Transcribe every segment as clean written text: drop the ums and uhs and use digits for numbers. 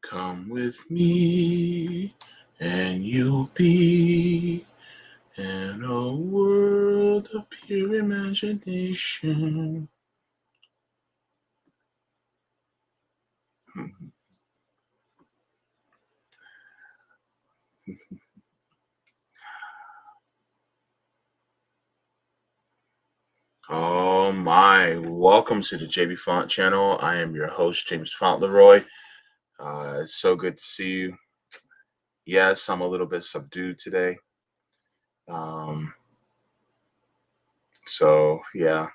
Come with me, and you'll be in a world of pure imagination. Oh my, welcome to the Jaybefaunt channel. I am your host, James Fauntleroy. It's so good to see you. Yes, I'm a little bit subdued today. Um, so yeah,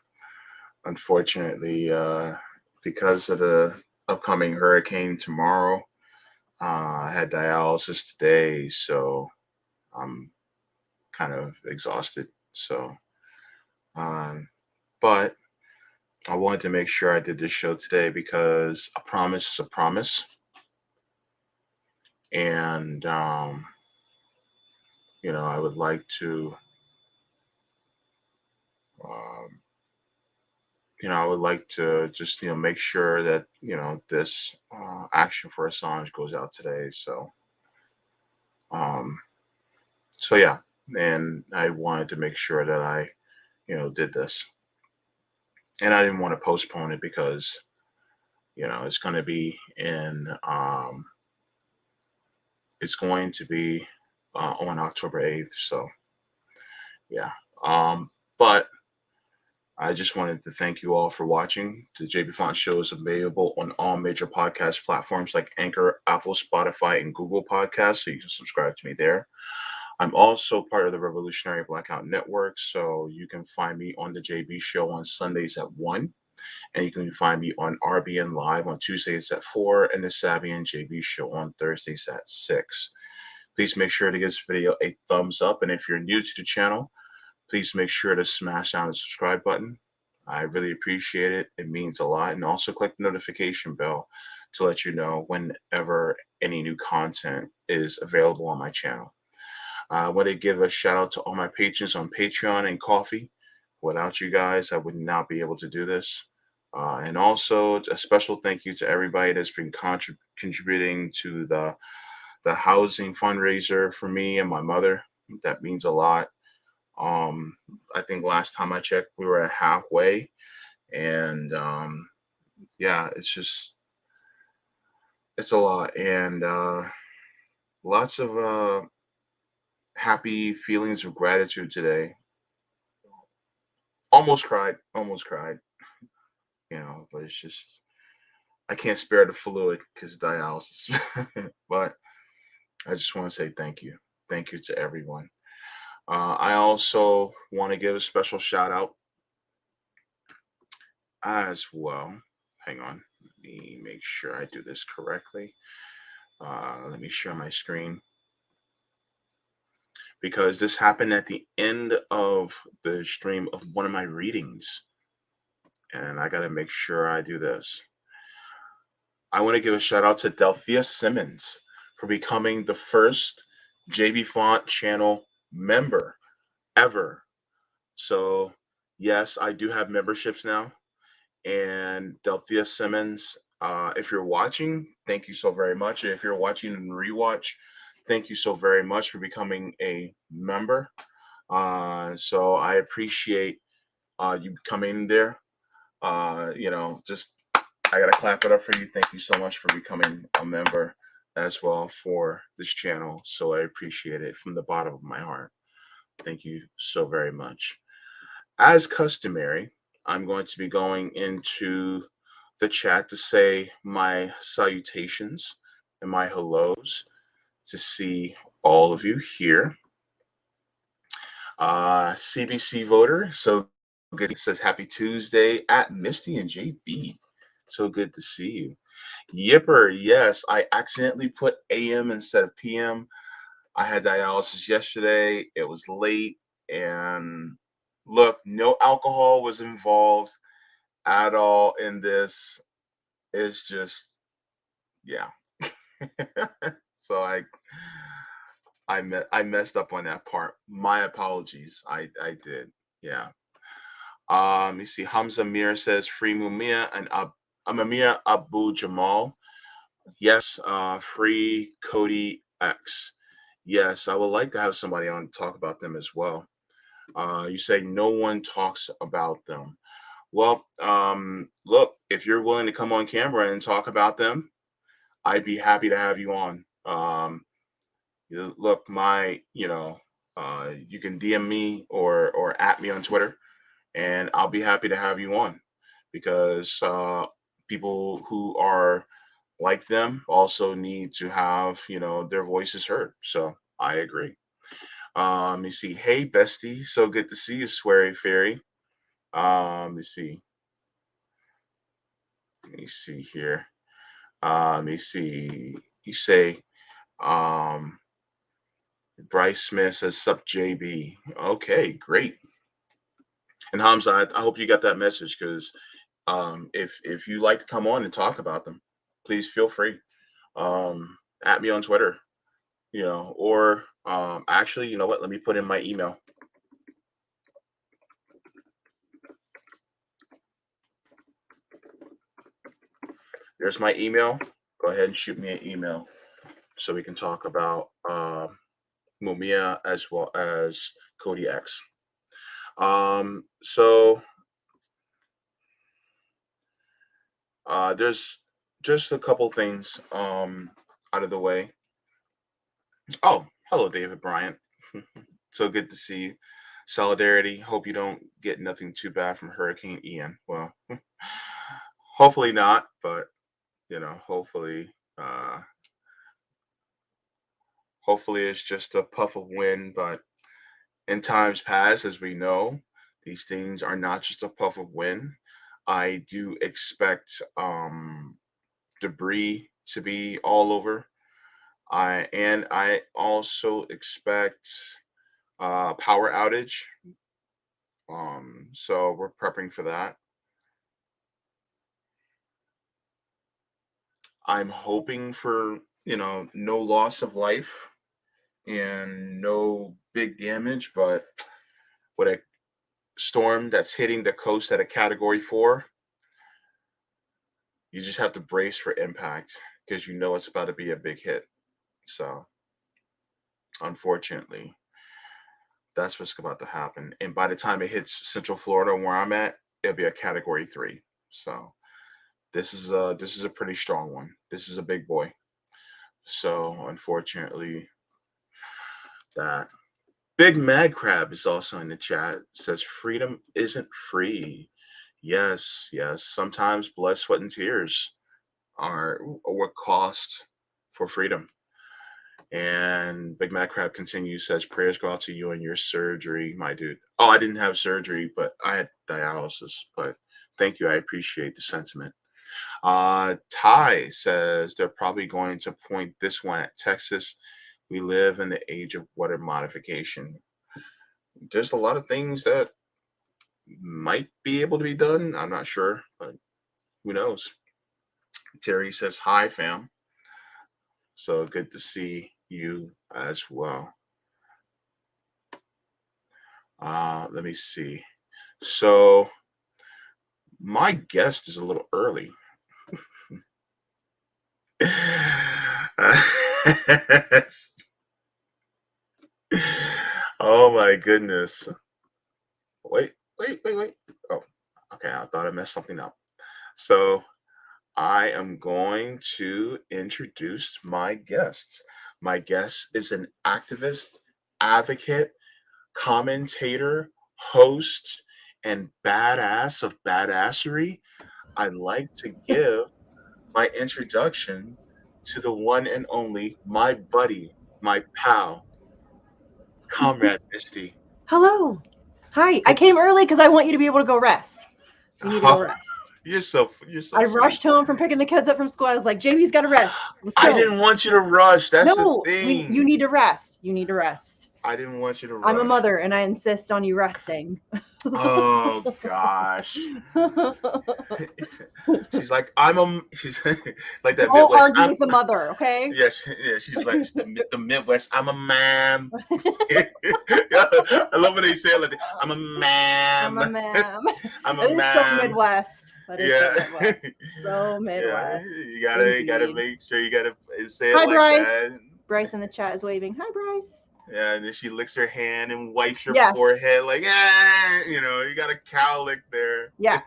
unfortunately, because of the upcoming hurricane tomorrow, I had dialysis today, so I'm kind of exhausted. So, um, but I wanted to make sure I did this show today because a promise is a promise. And, I would like to, um, I would like to just, make sure that, this action for Assange goes out today. Um, so yeah, and I wanted to make sure that I, did this. And I didn't want to postpone it because, it's going to be it's going to be on October 8th. So yeah. But I just wanted to thank you all for watching. The Jaybefaunt show is available on all major podcast platforms like Anchor, Apple, Spotify, and Google Podcasts, so you can subscribe to me there. I'm also part of the Revolutionary Blackout Network, so you can find me on the JB Show on Sundays at 1, and you can find me on RBN Live on Tuesdays at 4, and the Savvy and JB Show on Thursdays at 6. Please make sure to give this video a thumbs up, and if you're new to the channel, please make sure to smash down the subscribe button. I really appreciate it. It means a lot. And also click the notification bell to let you know whenever any new content is available on my channel. I want to give a shout out to all my patrons on Patreon and Coffee. Without you guys, I would not be able to do this. And also a special thank you to everybody that's been contributing to the housing fundraiser for me and my mother. That means a lot. I think last time I checked, we were at halfway, and yeah, it's a lot, and lots of happy feelings of gratitude today. Almost cried, but it's just I can't spare the fluid because dialysis. But I just want to say thank you to everyone. I also want to give a special shout out as well. Hang on, let me make sure I do this correctly. Let me share my screen because this happened at the end of the stream of one of my readings, and I got to make sure I do this. I want to give a shout out to Delphia Simmons for becoming the first Jaybefaunt channel member ever. So, yes, I do have memberships now. And Delphia Simmons, if you're watching, thank you so very much. If you're watching and rewatch, thank you so very much for becoming a member. So I appreciate you coming there. Just I gotta clap it up for you. Thank you so much for becoming a member as well for this channel. So I appreciate it from the bottom of my heart. Thank you so very much. As customary, I'm going to be going into the chat to say my salutations and my hellos to see all of you here. CBC voter, so good. It says happy Tuesday at Misty and JB. So good to see you. Yipper, yes, I accidentally put AM instead of PM. I had dialysis yesterday. It was late, and look, no alcohol was involved at all in this. It's just, yeah. So I messed up on that part. My apologies. I did. Yeah. You see, Hamza Mir says free Mumia and Amamia Abu Jamal. Yes, free Cody X. Yes, I would like to have somebody on to talk about them as well. You say no one talks about them. Well, look, if you're willing to come on camera and talk about them, I'd be happy to have you on. Look, you can DM me or at me on Twitter, and I'll be happy to have you on because people who are like them also need to have their voices heard. So I agree. Let me see. Hey, bestie, so good to see you, Sweary Fairy. Let me see. Let me see here. Let me see. You say, um, Bryce Smith says, "Sup, JB." Okay, great. And Hamza, I hope you got that message because if you like to come on and talk about them, please feel free. At me on Twitter, or actually, you know what? Let me put in my email. There's my email. Go ahead and shoot me an email so we can talk about Mumia as well as Cody X. So there's just a couple things out of the way. Oh, hello, David Bryant. So good to see you. Solidarity. Hope you don't get nothing too bad from Hurricane Ian. Well, hopefully not, but hopefully, uh, hopefully it's just a puff of wind. But in times past, as we know, these things are not just a puff of wind. I do expect debris to be all over. I also expect power outage. So we're prepping for that. I'm hoping for no loss of life and no big damage, but with a storm that's hitting the coast at a Category 4, you just have to brace for impact because it's about to be a big hit. So unfortunately, that's what's about to happen. And by the time it hits Central Florida, where I'm at, it'll be a Category 3. So this is a pretty strong one. This is a big boy. So unfortunately, that Big Mad Crab is also in the chat. Says freedom isn't free. Yes, yes. Sometimes blood, sweat, and tears are what cost for freedom. And Big Mad Crab continues, says prayers go out to you and your surgery, my dude. Oh, I didn't have surgery, but I had dialysis. But thank you. I appreciate the sentiment. Ty says they're probably going to point this one at Texas. We live in the age of weather modification. There's a lot of things that might be able to be done. I'm not sure, but who knows? Terry says, "Hi, fam." So good to see you as well. Let me see. So my guest is a little early. Oh my goodness. Wait. Oh, okay. I thought I messed something up. So I am going to introduce my guest. My guest is an activist, advocate, commentator, host, and badass of badassery. I'd like to give my introduction to the one and only, my buddy, my pal, Comrade Misty. Hello. Hi. I Good to came early because I want you to be able to go rest. You need to go Oh, rest. you're so I sweet. rushed home from picking the kids up from school. I was like, JB's got to rest. Let's I go. didn't want you to rush. That's the No, you thing. need to rest. You need to rest. I didn't want you to I'm a rush. mother and I insist on you resting. Oh gosh. She's like that Don't Midwest. argue with the mother, okay? Yes, yeah, she's like the Midwest. I'm a ma'am. I love when they say it like that. I'm a I'm a ma'am. ma'am. I'm a It is so ma'am. Midwest. That is so Yeah. Midwest. So Yeah. Midwest. You gotta Indeed. make sure you gotta say it Hi, like Bryce. that. Bryce in the chat is waving. Hi, Bryce. Yeah, and then she licks her hand and wipes her Yes. forehead like, ah, you got a cow lick there. Yeah.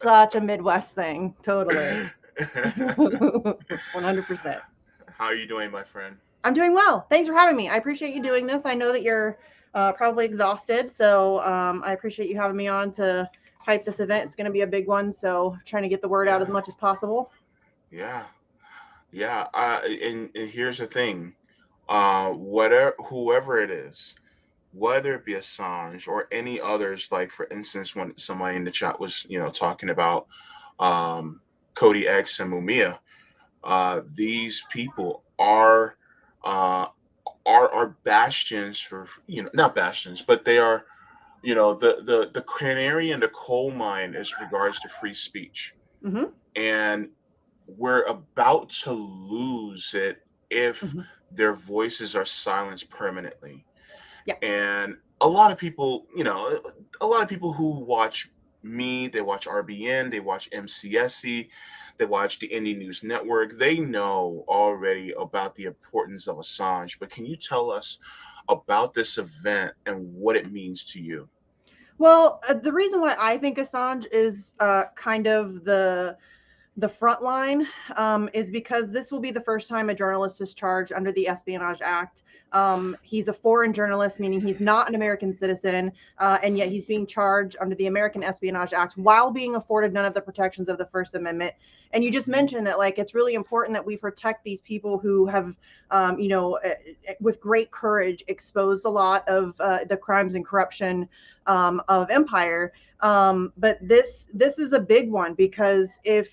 Such a Midwest thing. Totally. 100%. How are you doing, my friend? I'm doing well. Thanks for having me. I appreciate you doing this. I know that you're probably exhausted, so I appreciate you having me on to hype this event. It's going to be a big one, so trying to get the word out as much as possible. Yeah. Yeah. And here's the thing. Whoever it is, whether it be Assange or any others, like for instance, when somebody in the chat was, talking about um, Cody X and Mumia, these people uh, are bastions for, not bastions, but they are, the canary in the coal mine as regards to free speech, Mm-hmm. and we're about to lose it if Mm-hmm. their voices are silenced permanently. Yeah. And a lot of people who watch me, they watch RBN, they watch MCSC, they watch the Indie News Network, they know already about the importance of Assange. But can you tell us about this event and what it means to you? Well, the reason why I think Assange is kind of the front line is because this will be the first time a journalist is charged under the Espionage Act. He's a foreign journalist, meaning he's not an American citizen, and yet he's being charged under the American Espionage Act while being afforded none of the protections of the First Amendment. And you just mentioned that, like, it's really important that we protect these people who have, with great courage, exposed a lot of the crimes and corruption of empire. But this is a big one, because if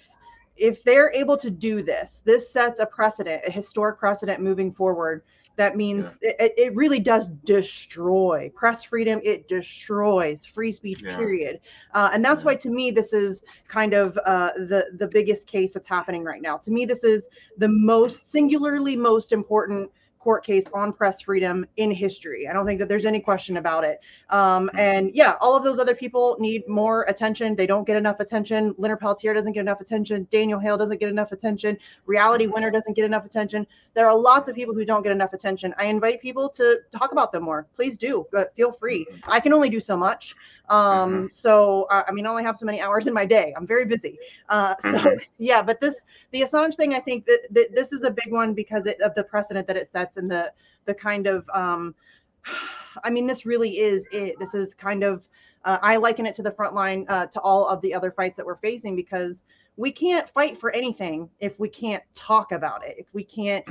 they're able to do this, this sets a precedent, a historic precedent moving forward. That means it really does destroy press freedom. It destroys free speech, period. And that's why, to me, this is kind of the biggest case that's happening right now. To me, this is the most singularly most important court case on press freedom in history. I don't think that there's any question about it. And yeah, all of those other people need more attention. They don't get enough attention. Leonard Peltier doesn't get enough attention. Daniel Hale doesn't get enough attention. Reality Winner doesn't get enough attention. There are lots of people who don't get enough attention. I invite people to talk about them more. Please do, but feel free. I can only do so much. So I mean, I only have so many hours in my day. I'm very busy. So yeah, but the Assange thing, I think that this is a big one because of the precedent that it sets, and the kind of I mean, this really is it. This is kind of I liken it to the front line to all of the other fights that we're facing, because we can't fight for anything if we can't talk about it, if we can't,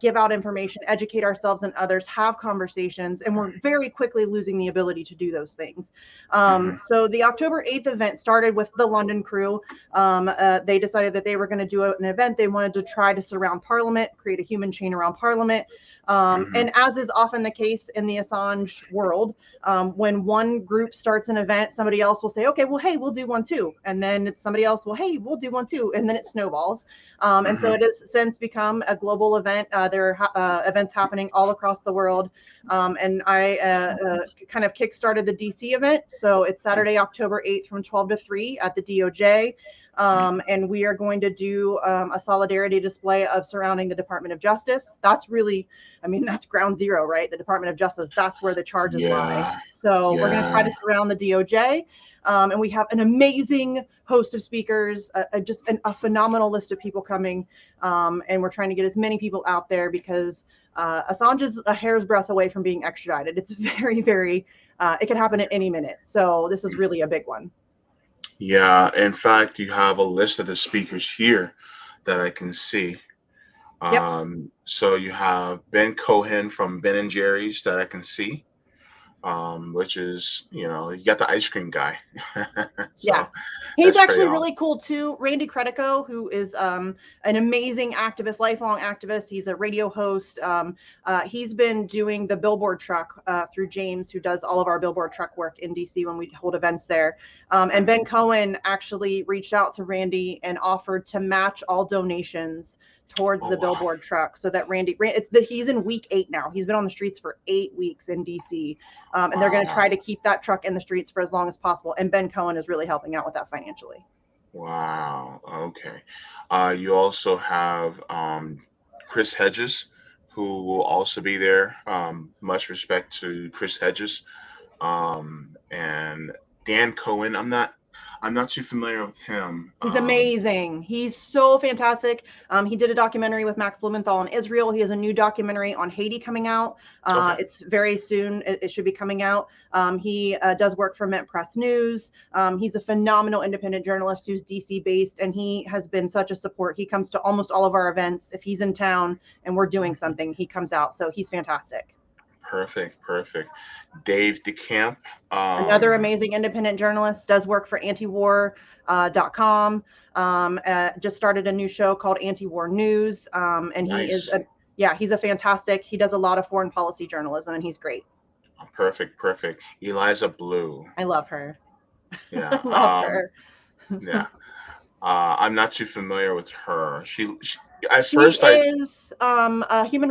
give out information, educate ourselves and others, have conversations, and we're very quickly losing the ability to do those things. So the October 8th event started with the London crew. They decided that they were going to do an event. They wanted to try to surround Parliament, create a human chain around Parliament. And as is often the case in the Assange world, when one group starts an event, somebody else will say, okay, well, hey, we'll do one too. And then it's somebody else, well, hey, we'll do one too. And then it snowballs. And so it has since become a global event. There are events happening all across the world. And I kind of kickstarted the DC event. So it's Saturday, October 8th from 12 to 3 at the DOJ. And we are going to do a solidarity display of surrounding the Department of Justice. That's really, I mean, that's ground zero, right? The Department of Justice, that's where the charges lie. So we're going to try to surround the DOJ. And we have an amazing host of speakers, just a phenomenal list of people coming. And we're trying to get as many people out there, because Assange is a hair's breadth away from being extradited. It's very, very, it could happen at any minute. So this is really a big one. Yeah, in fact, you have a list of the speakers here that I can see. So you have Ben Cohen from Ben and Jerry's that I can see, which is, you got the ice cream guy. So yeah, he's actually really cool too. Randy Credico, who is an amazing activist, lifelong activist. He's a radio host. He's been doing the billboard truck through James, who does all of our billboard truck work in DC when we hold events there. And Ben Cohen actually reached out to Randy and offered to match all donations towards Oh the wow. billboard truck so that he's in week 8 now. He's been on the streets for 8 weeks in DC. And they're going to Wow. try to keep that truck in the streets for as long as possible. And Ben Cohen is really helping out with that financially. Wow. Okay. You also have Chris Hedges, who will also be there. Much respect to Chris Hedges. And Dan Cohen. I'm not too familiar with him. He's amazing. He's so fantastic. He did a documentary with Max Blumenthal on Israel. He has a new documentary on Haiti coming out. Okay. It's very soon. It should be coming out. He does work for Mint Press News. He's a phenomenal independent journalist who's DC based, and he has been such a support. He comes to almost all of our events. If he's in town and we're doing something, he comes out. So he's fantastic. Perfect. Perfect. Dave DeCamp. Another amazing independent journalist, does work for antiwar.com. Just started a new show called Anti-War News. And Nice. he's a fantastic, he does a lot of foreign policy journalism, and he's great. Perfect. Perfect. Eliza Blue. I love her. Yeah. I love her. Yeah. I'm not too familiar with her. At She first I is a human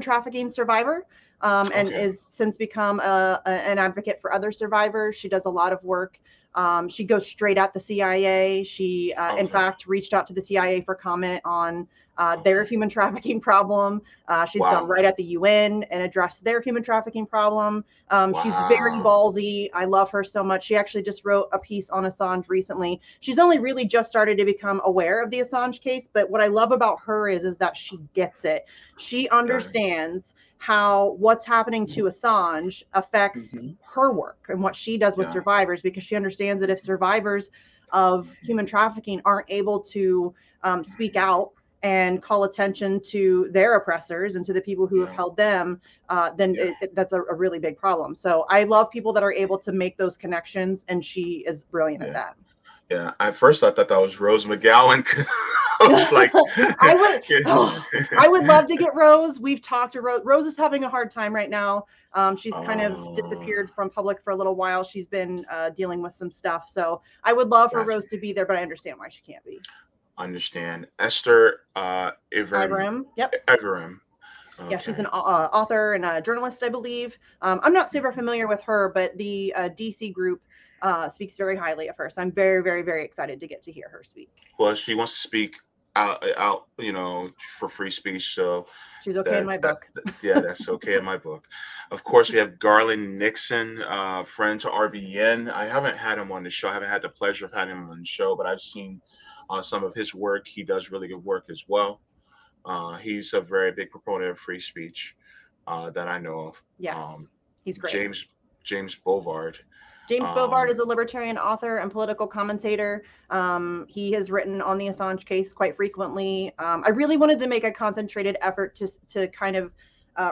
trafficking survivor, and okay. is since become an advocate for other survivors. She does a lot of work. She goes straight at the CIA. She, in Okay. fact, reached out to the CIA for comment on their Okay. human trafficking problem. She's gone Wow. right at the UN and addressed their human trafficking problem. She's very Wow. ballsy. I love her so much. She actually just wrote a piece on Assange recently. She's only really just started to become aware of the Assange case, but what I love about her is that she gets it. She Got it. understands how what's happening to Assange affects Hmm. her work and what she does with Yeah. survivors, because she understands that if survivors of human trafficking aren't able to speak out and call attention to their oppressors and to the people who have Yeah. held them, then Yeah. that's a really big problem. So I love people that are able to make those connections, and she is brilliant at Yeah. that. Yeah. At first I thought that was Rose McGowan. I was like, I would, oh, I would yeah. love to get Rose. We've talked to Rose. Rose is having a hard time right now. She's kind of Oh, disappeared from public for a little while. She's been dealing with some stuff. So I would love for gotcha. Rose to be there, but I understand why she can't be. Understand. Esther Iram. Yep. Everim. Yeah, she's an Okay. author and a journalist, I believe. I'm not super familiar with her, but the DC group speaks very highly of her. So I'm very, very, very excited to get to hear her speak. Well, she wants to speak out, for free speech. So She's okay in my book. yeah, that's okay in my book. Of course, we have Garland Nixon, friend to RBN. I haven't had him on the show. I haven't had the pleasure of having him on the show, but I've seen some of his work. He does really good work as well. He's a very big proponent of free speech that I know of. Yes, he's great. James James Bovard. James Bovard Um, is a libertarian author and political commentator. He has written on the Assange case quite frequently. I really wanted to make a concentrated effort to kind of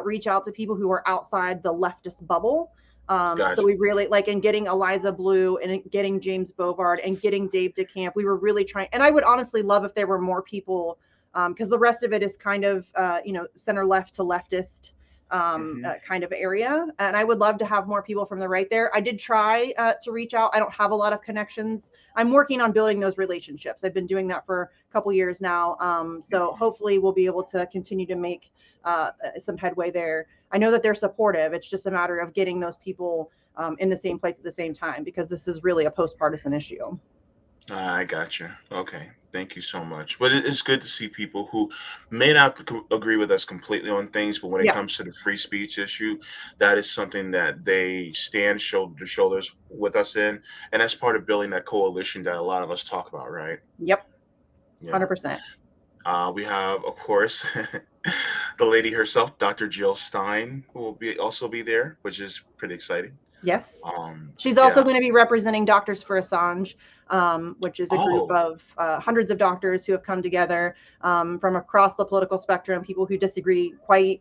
reach out to people who are outside the leftist bubble. So gotcha. we really like in getting Eliza Blue and getting James Bovard and getting Dave DeCamp. We were really trying, and I would honestly love if there were more people, because the rest of it is kind of center left to leftist Hmm. kind of area. And I would love to have more people from the right there. I did try to reach out. I don't have a lot of connections. I'm working on building those relationships. I've been doing that for a couple years now. So hopefully we'll be able to continue to make some headway there. I know that they're supportive. It's just a matter of getting those people in the same place at the same time, because this is really a post-partisan issue. I got you. Okay. Thank you so much. But it's good to see people who may not agree with us completely on things, but when it Yeah. comes to the free speech issue, that is something that they stand shoulder to shoulders with us in. And that's part of building that coalition that a lot of us talk about, right? Yep. Yeah. 100%. We have, of course, the lady herself, Dr. Jill Stein, who will also be there, which is pretty exciting. Yes. She's also Yeah. going to be representing Doctors for Assange, which is a group Oh, of hundreds of doctors who have come together from across the political spectrum, people who disagree quite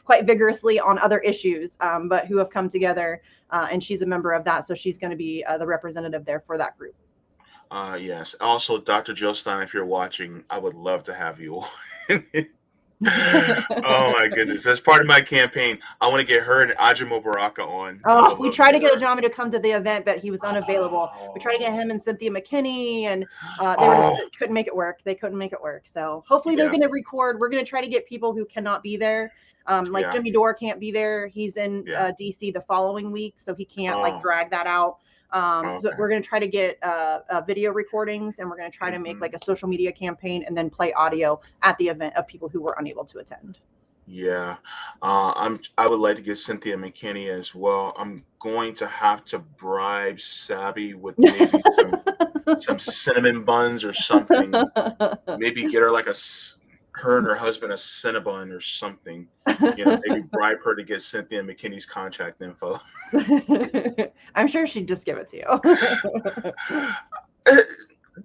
quite vigorously on other issues, but who have come together. And she's a member of that, so she's going to be the representative there for that group. yes. Also, Dr. Jill Stein, if you're watching, I would love to have you on. Oh my goodness, that's part of my campaign. I want to get her and Ajimo Baraka on. I Oh, would we love to tried to get get her. Ajami to come to the event, but he was unavailable. We tried to get Oh, him and Cynthia McKinney, and they were just oh, couldn't make it work. They couldn't make it work. So hopefully they're yeah, going to record. We're going to try to get people who cannot be there. Like yeah, Jimmy Dore can't be there. He's in yeah. DC the following week, so he can't like Oh, drag that out. So okay. we're going to try to get video recordings, and we're going to try to make Hmm. like a social media campaign, and then play audio at the event of people who were unable to attend. Yeah, I would like to get Cynthia McKinney as well. I'm going to have to bribe Sabby with maybe some cinnamon buns or something. Maybe get her like her and her husband a Cinnabon or something. Maybe bribe her to get Cynthia McKinney's contact info. I'm sure she'd just give it to you.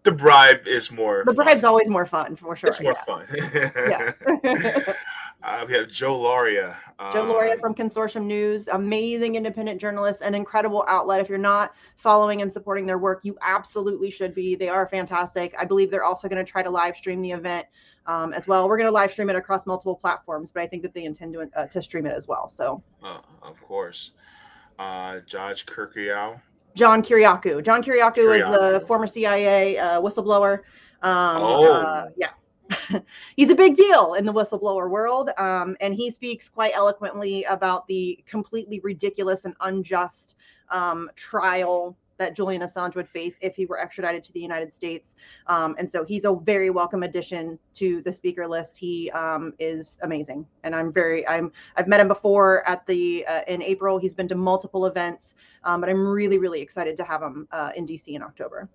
The bribe is more The bribe's fun. always more fun, for It's sure. more fun. Yeah. Yeah. We have Joe Lauria. Joe Loria from Consortium News, amazing independent journalist, an incredible outlet. If you're not following and supporting their work, you absolutely should be. They are fantastic. I believe they're also going to try to live stream the event as well. We're going to live stream it across multiple platforms, but I think that they intend to stream it as well. So, Of course. George Kirkyow. John Kiriakou. John Kiriakou is the Kiryaku. former CIA whistleblower. Oh, Yeah, he's a big deal in the whistleblower world, and he speaks quite eloquently about the completely ridiculous and unjust trial that Julian Assange would face if he were extradited to the United States. And so he's a very welcome addition to the speaker list. He is amazing, and I've met him before at the in April. He's been to multiple events, but I'm really really excited to have him in DC in October.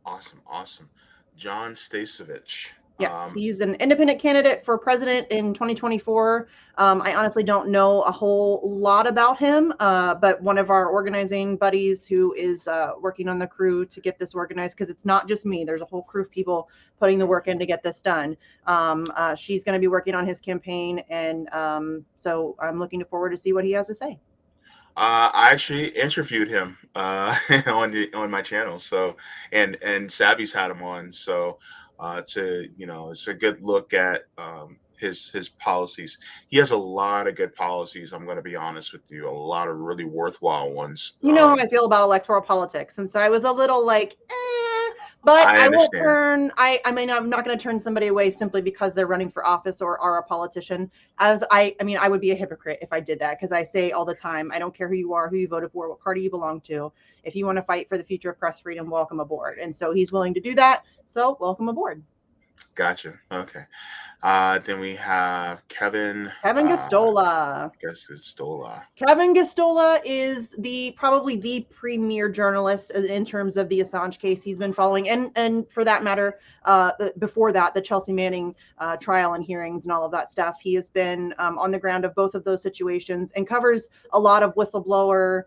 awesome, awesome. John Stasevich. Yes, he's an independent candidate for president in 2024. I honestly don't know a whole lot about him, but one of our organizing buddies who is working on the crew to get this organized, because it's not just me, there's a whole crew of people putting the work in to get this done. She's going to be working on his campaign, and so I'm looking forward to see what he has to say. I actually interviewed him on my channel, so and Savvy's had him on, so it's a good look at his policies. He has a lot of good policies. I'm going to be honest with you, a lot of really worthwhile ones. You know how I feel about electoral politics, and so I was a little like, but I I won't understand. turn. I mean, I'm not going to turn somebody away simply because they're running for office or are a politician. I mean, I would be a hypocrite if I did that, because I say all the time, I don't care who you are, who you voted for, what party you belong to. If you want to fight for the future of press freedom, welcome aboard. And so he's willing to do that. So welcome aboard. Gotcha. Okay. Then we have Kevin. Kevin Gostola. Guess it's Stola. Kevin Gostola is probably the premier journalist in terms of the Assange case he's been following, and for that matter, before that, the Chelsea Manning trial and hearings and all of that stuff. He has been on the ground of both of those situations and covers a lot of whistleblower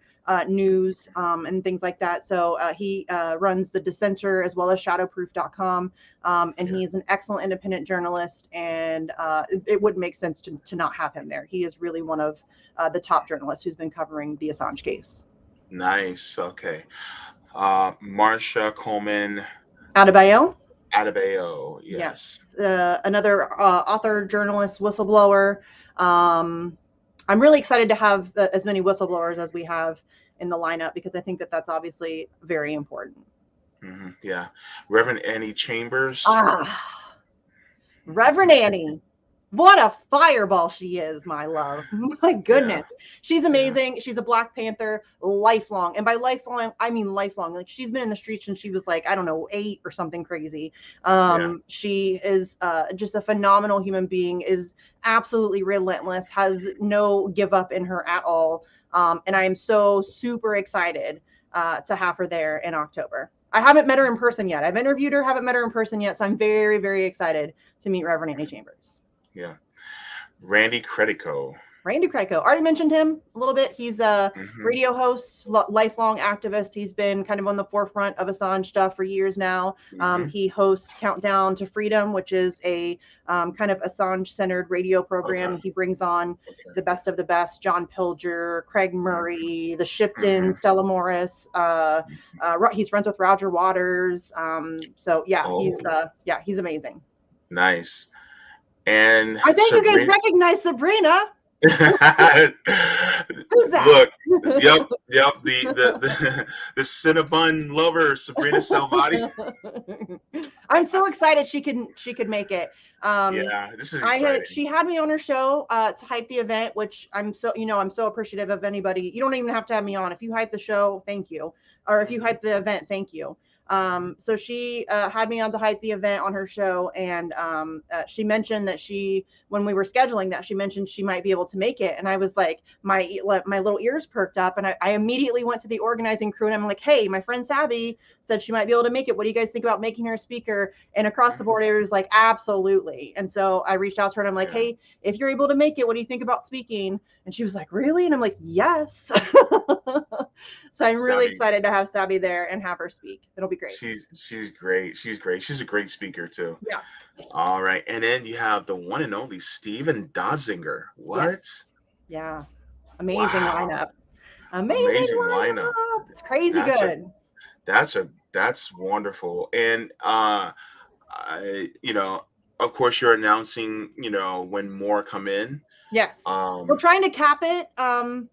news and things like that. So he runs The Dissenter as well as shadowproof.com. And he is an excellent independent journalist, and it wouldn't make sense to not have him there. He is really one of the top journalist who's been covering the Assange case. Nice. Okay. Marsha Coleman Adebayo. Adebayo. Yes. Another author, journalist, whistleblower. I'm really excited to have as many whistleblowers as we have in the lineup, because I think that that's obviously very important. Mm-hmm. Yeah. Reverend Annie Chambers. Reverend Annie. What a fireball she is, my love. My goodness. Yeah. She's amazing. Yeah. She's a Black Panther lifelong. And by lifelong, I mean lifelong. Like, she's been in the streets since she was like, I don't know, 8 or something crazy. She is just a phenomenal human being, is absolutely relentless, has no give up in her at all. And I am so super excited to have her there in October. I haven't met her in person yet. I've interviewed her, haven't met her in person yet. So I'm very, very excited to meet Reverend Annie Chambers. Yeah. Randy Credico. Already mentioned him a little bit. He's a radio host, lifelong activist. He's been kind of on the forefront of Assange stuff for years now. He hosts Countdown to Freedom, which is a kind of Assange-centered radio program. He brings on the best of the best: John Pilger, Craig Murray, the Shipton, Stella Morris. He's friends with Roger Waters. So yeah, he's amazing. Nice. And I think you guys Sabrina. recognize Sabrina. Who's that? Look, yep, the Cinnabon lover, Sabrina Salvati. I'm so excited she could make it. Um, Yeah, this is exciting. she had me on her show to hype the event, which I'm so appreciative of anybody. You don't even have to have me on. If you hype the show, thank you. Or if you Mhm. hype the event, thank you. So she had me on to hype the event on her show, and she mentioned that when we were scheduling that, she mentioned she might be able to make it, and I was like, my little ears perked up, and I immediately went to the organizing crew, and I'm like, hey, my friend Sabby said she might be able to make it. What do you guys think about making her a speaker? And across the board, it was like, absolutely. And so I reached out to her and I'm like, Yeah, hey, if you're able to make it, what do you think about speaking? And she was like, really? And I'm like, yes. So I'm really Sabi, excited to have Sabby there and have her speak. It'll be great. she's great. She's great. She's a great speaker too. Yeah. All right, and then you have the one and only Steven Dotzinger. Yes. What? Yeah. Amazing Wow, lineup. Amazing amazing lineup. lineup. It's crazy That's a good. that's wonderful. And of course, you're announcing, when more come in. Yes. We're Um, trying to cap it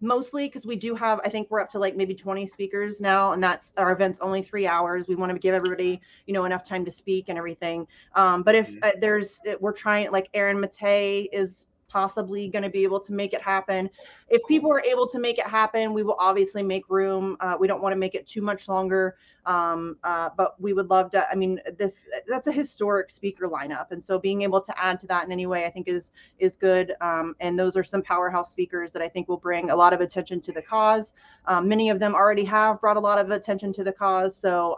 mostly because we do have, I think we're up to like maybe 20 speakers now, and that's our event's only 3 hours. We want to give everybody, enough time to speak and everything. But if mhm, we're trying, like Aaron Matei is possibly going to be able to make it happen. If people cool. are able to make it happen, we will obviously make room. We don't want to make it too much longer. But we would love to. I mean, that's a historic speaker lineup, and so being able to add to that in any way, I think is good. And those are some powerhouse speakers that I think will bring a lot of attention to the cause. Many of them already have brought a lot of attention to the cause. So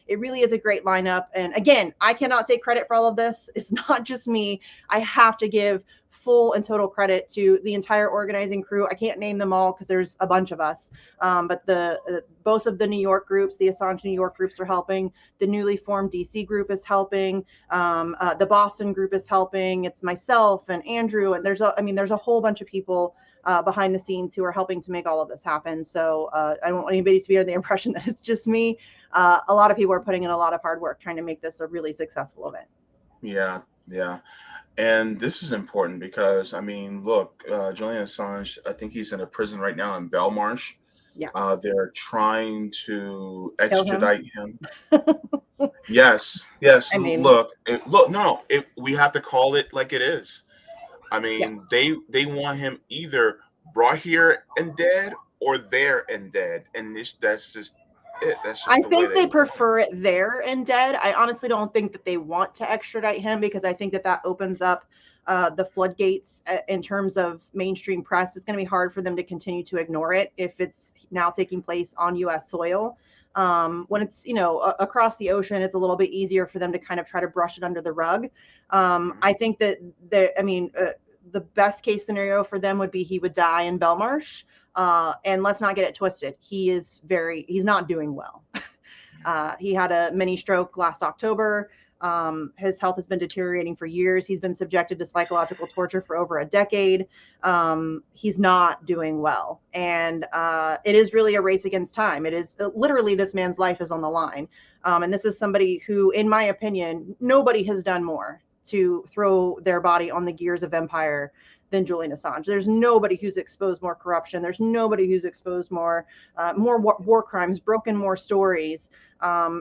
it really is a great lineup. And again, I cannot take credit for all of this. It's not just me. I have to give full and total credit to the entire organizing crew. I can't name them all because there's a bunch of us. But the both of the New York groups, the Assange New York groups, are helping. The newly formed DC group is helping. The Boston group is helping. It's myself and Andrew, and there's a whole bunch of people behind the scenes who are helping to make all of this happen. So I don't want anybody to be under the impression that it's just me. A lot of people are putting in a lot of hard work trying to make this a really successful event. Yeah, yeah. And this is important because, I mean, look, Julian Assange, I think he's in a prison right now in Belmarsh. Yeah, They're trying to kill him. extradite him. Yes, yes. I mean, Look. No, we have to call it like it is. I yeah. mean, they want him either brought here and dead or there and dead, and that's just it. That's I just the way think they they want prefer it there and dead. I honestly don't think that they want to extradite him because I think that that opens up the floodgates in terms of mainstream press. It's going to be hard for them to continue to ignore it if it's now taking place on U.S. soil. When it's across the ocean, it's a little bit easier for them to kind of try to brush it under the rug. him. I think that the best case scenario for them would be he would die in Belmarsh. And let's not get it twisted. He's not doing well. He had a mini stroke last October. His health has been deteriorating for years. He's been subjected to psychological torture for over a decade. He's not doing well. And it is really a race against time. It is literally this man's life is on the line. And this is somebody who, in my opinion, nobody has done more to throw their body on the gears of empire than Julian Assange. There's nobody who's exposed more corruption. There's nobody who's exposed more war crimes, broken more stories.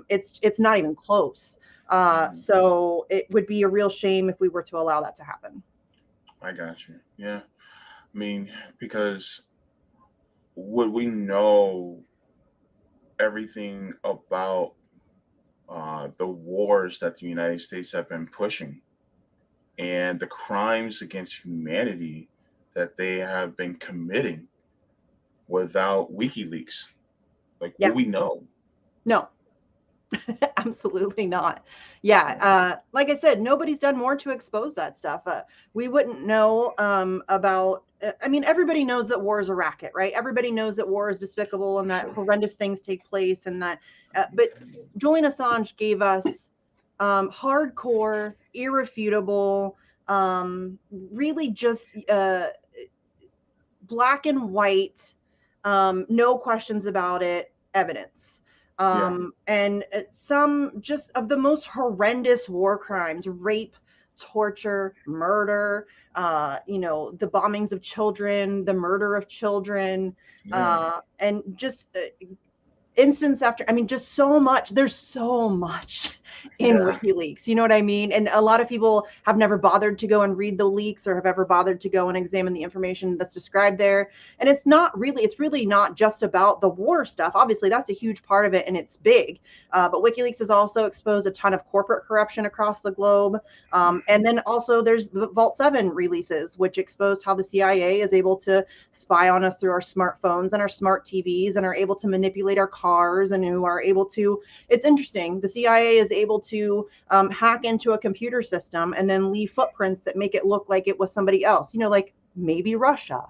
It's not even close. Mhm. So it would be a real shame if we were to allow that to happen. I got you. Yeah. I mean, because would we know everything about the wars that the United States have been pushing and the crimes against humanity that they have been committing without WikiLeaks? Like, will Yeah, we know? no, absolutely not. Yeah, Yeah. like I said, nobody's done more to expose that stuff. We wouldn't know about. I mean, everybody knows that war is a racket, right? Everybody knows that war is despicable and that Sure. horrendous things take place, and that. But Julian Assange gave us hardcore, irrefutable, really just black and white, no questions about it, evidence. Yeah. And some just of the most horrendous war crimes, rape, torture, murder, the bombings of children, the murder of children, Yeah. and just instance after, I mean, just so much. There's so much in Yeah. WikiLeaks. You know what I mean? And a lot of people have never bothered to go and read the leaks or have ever bothered to go and examine the information that's described there. And it's really not just about the war stuff. Obviously, that's a huge part of it and it's big. But WikiLeaks has also exposed a ton of corporate corruption across the globe. And then also there's the Vault 7 releases, which exposed how the CIA is able to spy on us through our smartphones and our smart TVs and are able to manipulate our cars and who are able to, it's interesting. The CIA is able to hack into a computer system and then leave footprints that make it look like it was somebody else, like maybe Russia.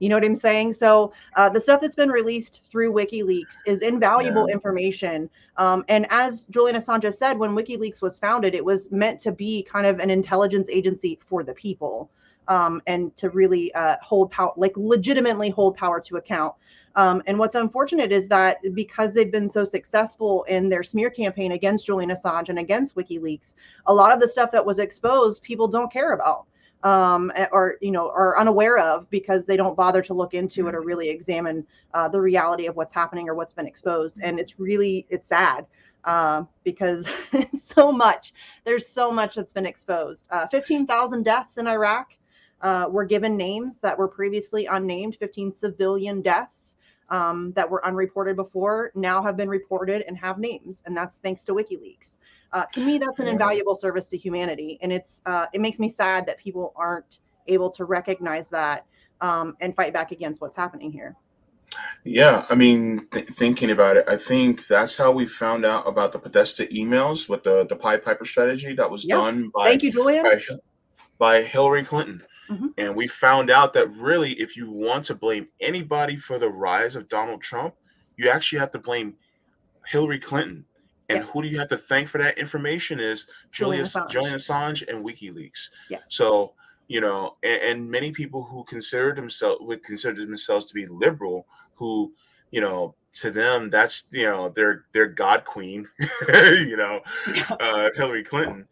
You know what I'm saying? So the stuff that's been released through WikiLeaks is invaluable information. And as Julian Assange said, when WikiLeaks was founded, it was meant to be kind of an intelligence agency for the people, and to really hold power, like legitimately hold power to account. And what's unfortunate is that because they've been so successful in their smear campaign against Julian Assange and against WikiLeaks, a lot of the stuff that was exposed, people don't care about. Or are unaware of because they don't bother to look into it or really examine the reality of what's happening or what's been exposed. And it's sad because there's so much that's been exposed. 15,000 deaths in Iraq were given names that were previously unnamed. 15 civilian deaths that were unreported before now have been reported and have names, and that's thanks to WikiLeaks. To me, that's an invaluable service to humanity, and it makes me sad that people aren't able to recognize that and fight back against what's happening here. Yeah, I mean, thinking about it, I think that's how we found out about the Podesta emails with the Pied Piper strategy that was done Thank you, Julian. by Hillary Clinton. Mm-hmm. And we found out that really, if you want to blame anybody for the rise of Donald Trump, you actually have to blame Hillary Clinton. And who do you have to thank for that information is Julian Assange and WikiLeaks. Yes. So, and many people who would consider themselves to be liberal, who, to them, that's, their God queen, Hillary Clinton.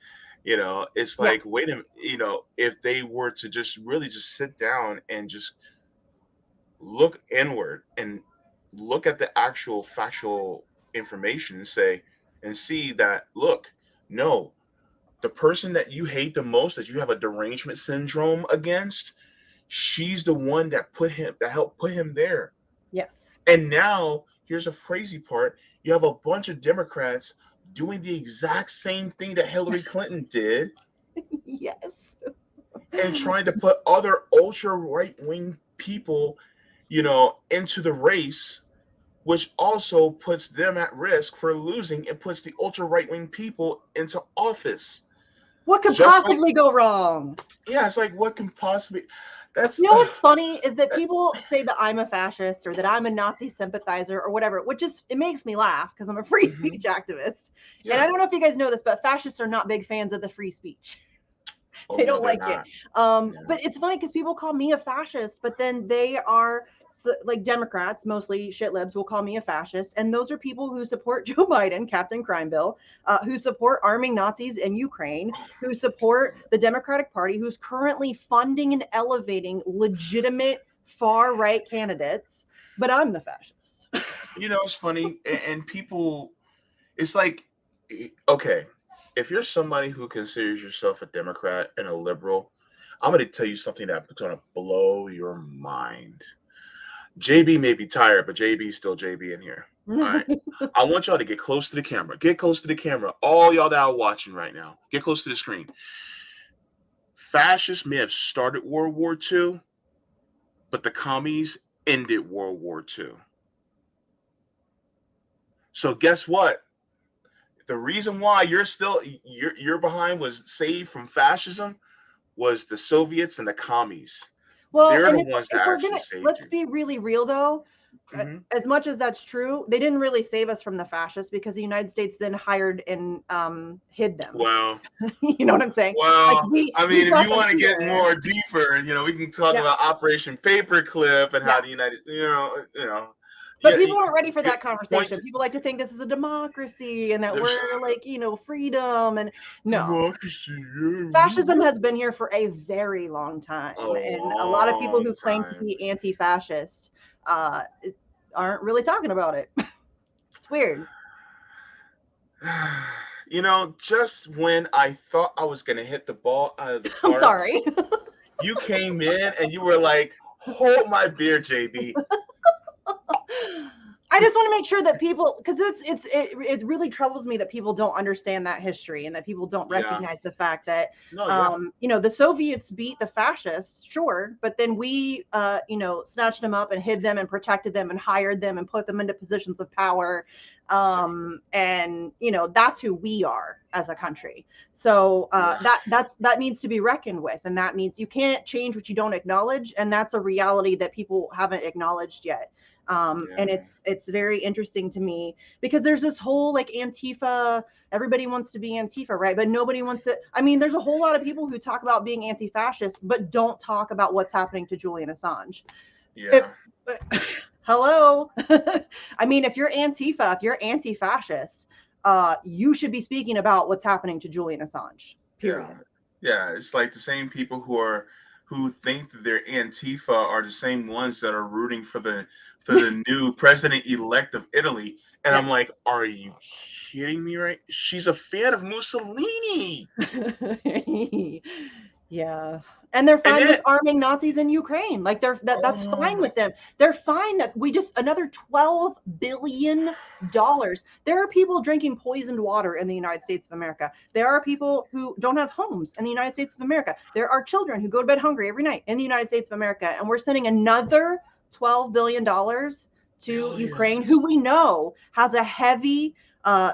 It's like, wait a minute, if they were to just really just sit down and just look inward and look at the actual factual information and see that, look, no, the person that you hate the most, that you have a derangement syndrome against, she's the one that helped put him there. Yes. And now here's a crazy part. You have a bunch of Democrats doing the exact same thing that Hillary Clinton did. Yes. And trying to put other ultra right-wing people, into the race, which also puts them at risk for losing and puts the ultra right-wing people into office. What could possibly go wrong? Yeah, it's like, what can possibly... what's funny is that people say that I'm a fascist or that I'm a Nazi sympathizer or whatever, it makes me laugh because I'm a free speech activist. Yeah. And I don't know if you guys know this, but fascists are not big fans of the free speech. They don't like it. But it's funny because people call me a fascist, but then they are like Democrats, mostly shitlibs, will call me a fascist. And those are people who support Joe Biden, Captain Crime Bill, who support arming Nazis in Ukraine, who support the Democratic Party, who's currently funding and elevating legitimate far-right candidates. But I'm the fascist. It's funny. And people, it's like, okay, if you're somebody who considers yourself a Democrat and a liberal, I'm going to tell you something that's going to blow your mind. JB may be tired, but JB is still JB in here. All right. I want y'all to get close to the camera. Get close to the camera. All y'all that are watching right now, get close to the screen. Fascists may have started World War II, but the commies ended World War II. So guess what? The reason why you're behind was saved from fascism was the Soviets and the commies. Well, they're the ones that actually saved you. Let's be really real, though. As much as that's true, they didn't really save us from the fascists because the United States then hired and hid them. Well, you know what I'm saying? Well, if you want to get more deeper, we can talk about Operation Paperclip and how the United, But yeah, people aren't ready for you that conversation. point People like to think this is a democracy and that to we're like, freedom. And no, democracy. fascism has been here for a very long A time. And a lot of people long who claim to time. be anti-fascist uh, aren't really talking about it. It's weird. Just when I thought I was gonna hit the ball out of the I'm park, sorry. you came in and you were like, "Hold my beer, JB." I just want to make sure that people, because it really troubles me that people don't understand that history and that people don't Yeah. recognize the fact that No. Yeah. the Soviets beat the fascists, sure, but then we snatched them up and hid them and protected them and hired them and put them into positions of power, Yeah. and that's who we are as a country. So Yeah. that needs to be reckoned with, and that means you can't change what you don't acknowledge, and that's a reality that people haven't acknowledged yet. And Yeah. it's very interesting to me because there's this whole like Antifa. Everybody wants to be Antifa, right? But nobody wants to. I mean, there's a whole lot of people who talk about being anti-fascist, but don't talk about what's happening to Julian Assange. Yeah. But, hello. I mean, if you're Antifa, if you're anti-fascist, you should be speaking about what's happening to Julian Assange. Yeah. Period. Yeah. It's like the same people who think that they're Antifa are the same ones that are rooting for the new president elect of Italy. And Yeah. I'm like, are you kidding me? Right? She's a fan of Mussolini. Yeah. And they're And fine with then, arming Nazis in Ukraine. Like that's oh fine my, with them. They're fine that we just another $12 billion. There are people drinking poisoned water in the United States of America. There are people who don't have homes in the United States of America. There are children who go to bed hungry every night in the United States of America. And we're sending another $12 billion to Ukraine, billions. who we know has a heavy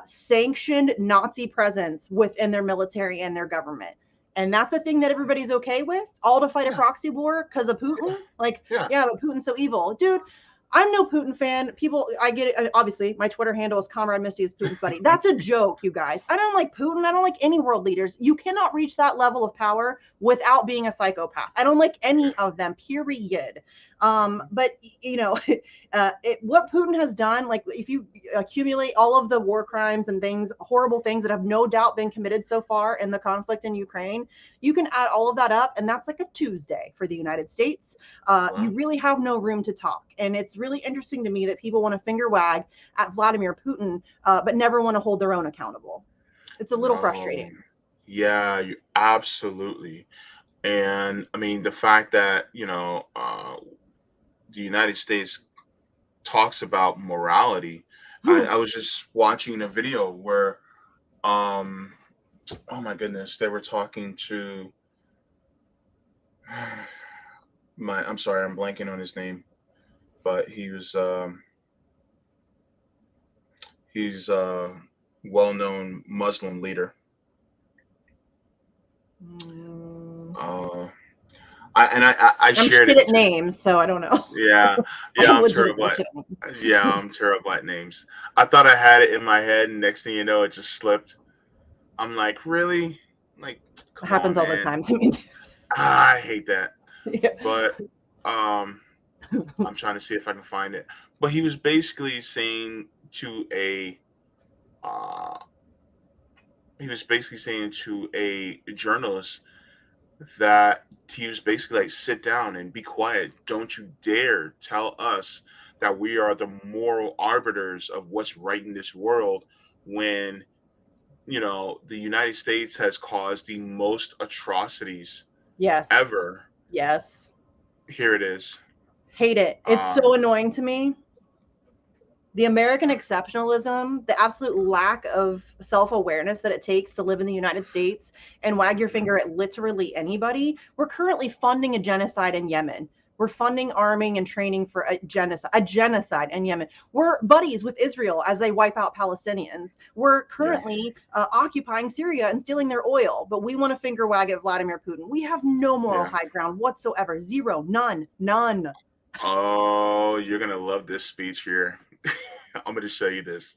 sanctioned Nazi presence within their military and their government. And that's a thing that everybody's okay with, all to fight a Yeah. proxy war because of Putin. Like, Yeah. yeah, but Putin's so evil, dude. I'm no Putin fan. People, I get it. Obviously, my Twitter handle is Comrade Misty is Putin's buddy. That's a joke, you guys. I don't like Putin. I don't like any world leaders. You cannot reach that level of power without being a psychopath. I don't like any of them. Period. But what Putin has done, like if you accumulate all of the war crimes and things, horrible things that have no doubt been committed so far in the conflict in Ukraine, you can add all of that up, and that's like a Tuesday for the United States. You Well, really have no room to talk, and it's really interesting to me that people want to finger wag at Vladimir Putin, but never want to hold their own accountable. It's a little no. frustrating. Yeah, you absolutely. And I mean, the fact that, the United States talks about morality. I was just watching a video where, um, oh my goodness, they were talking to I'm sorry, I'm blanking on his name, but he's a well-known Muslim leader. Mm, Uh, I I'm shared shit it at to. names, so I don't know. Yeah, yeah, I'm I'm terrible legitimately at. shit at names. Yeah, I'm terrible at names. I thought I had it in my head, and next thing you know, it just slipped. I'm like, really? Like, It come on, happens all the man. time to me. I hate that. Yeah. But um, I'm trying to see if I can find it. But he was basically saying to a uh, journalist that he was basically like, sit down and be quiet. Don't you dare tell us that we are the moral arbiters of what's right in this world when, the United States has caused the most atrocities Yes. ever. Yes. Here it is. Hate it. It's Uh, so annoying to me. The American exceptionalism, the absolute lack of self awareness that it takes to live in the United States and wag your mhm. finger at literally anybody. We're currently funding a genocide in Yemen. We're funding arming and training for a genocide in Yemen. We're buddies with Israel as they wipe out Palestinians. We're Yeah, currently occupying Syria and stealing their oil, but we want to finger wag at Vladimir Putin. We have no moral yeah. high ground whatsoever. Zero, none, none. Oh, you're gonna love this speech here. I'm gonna show you this.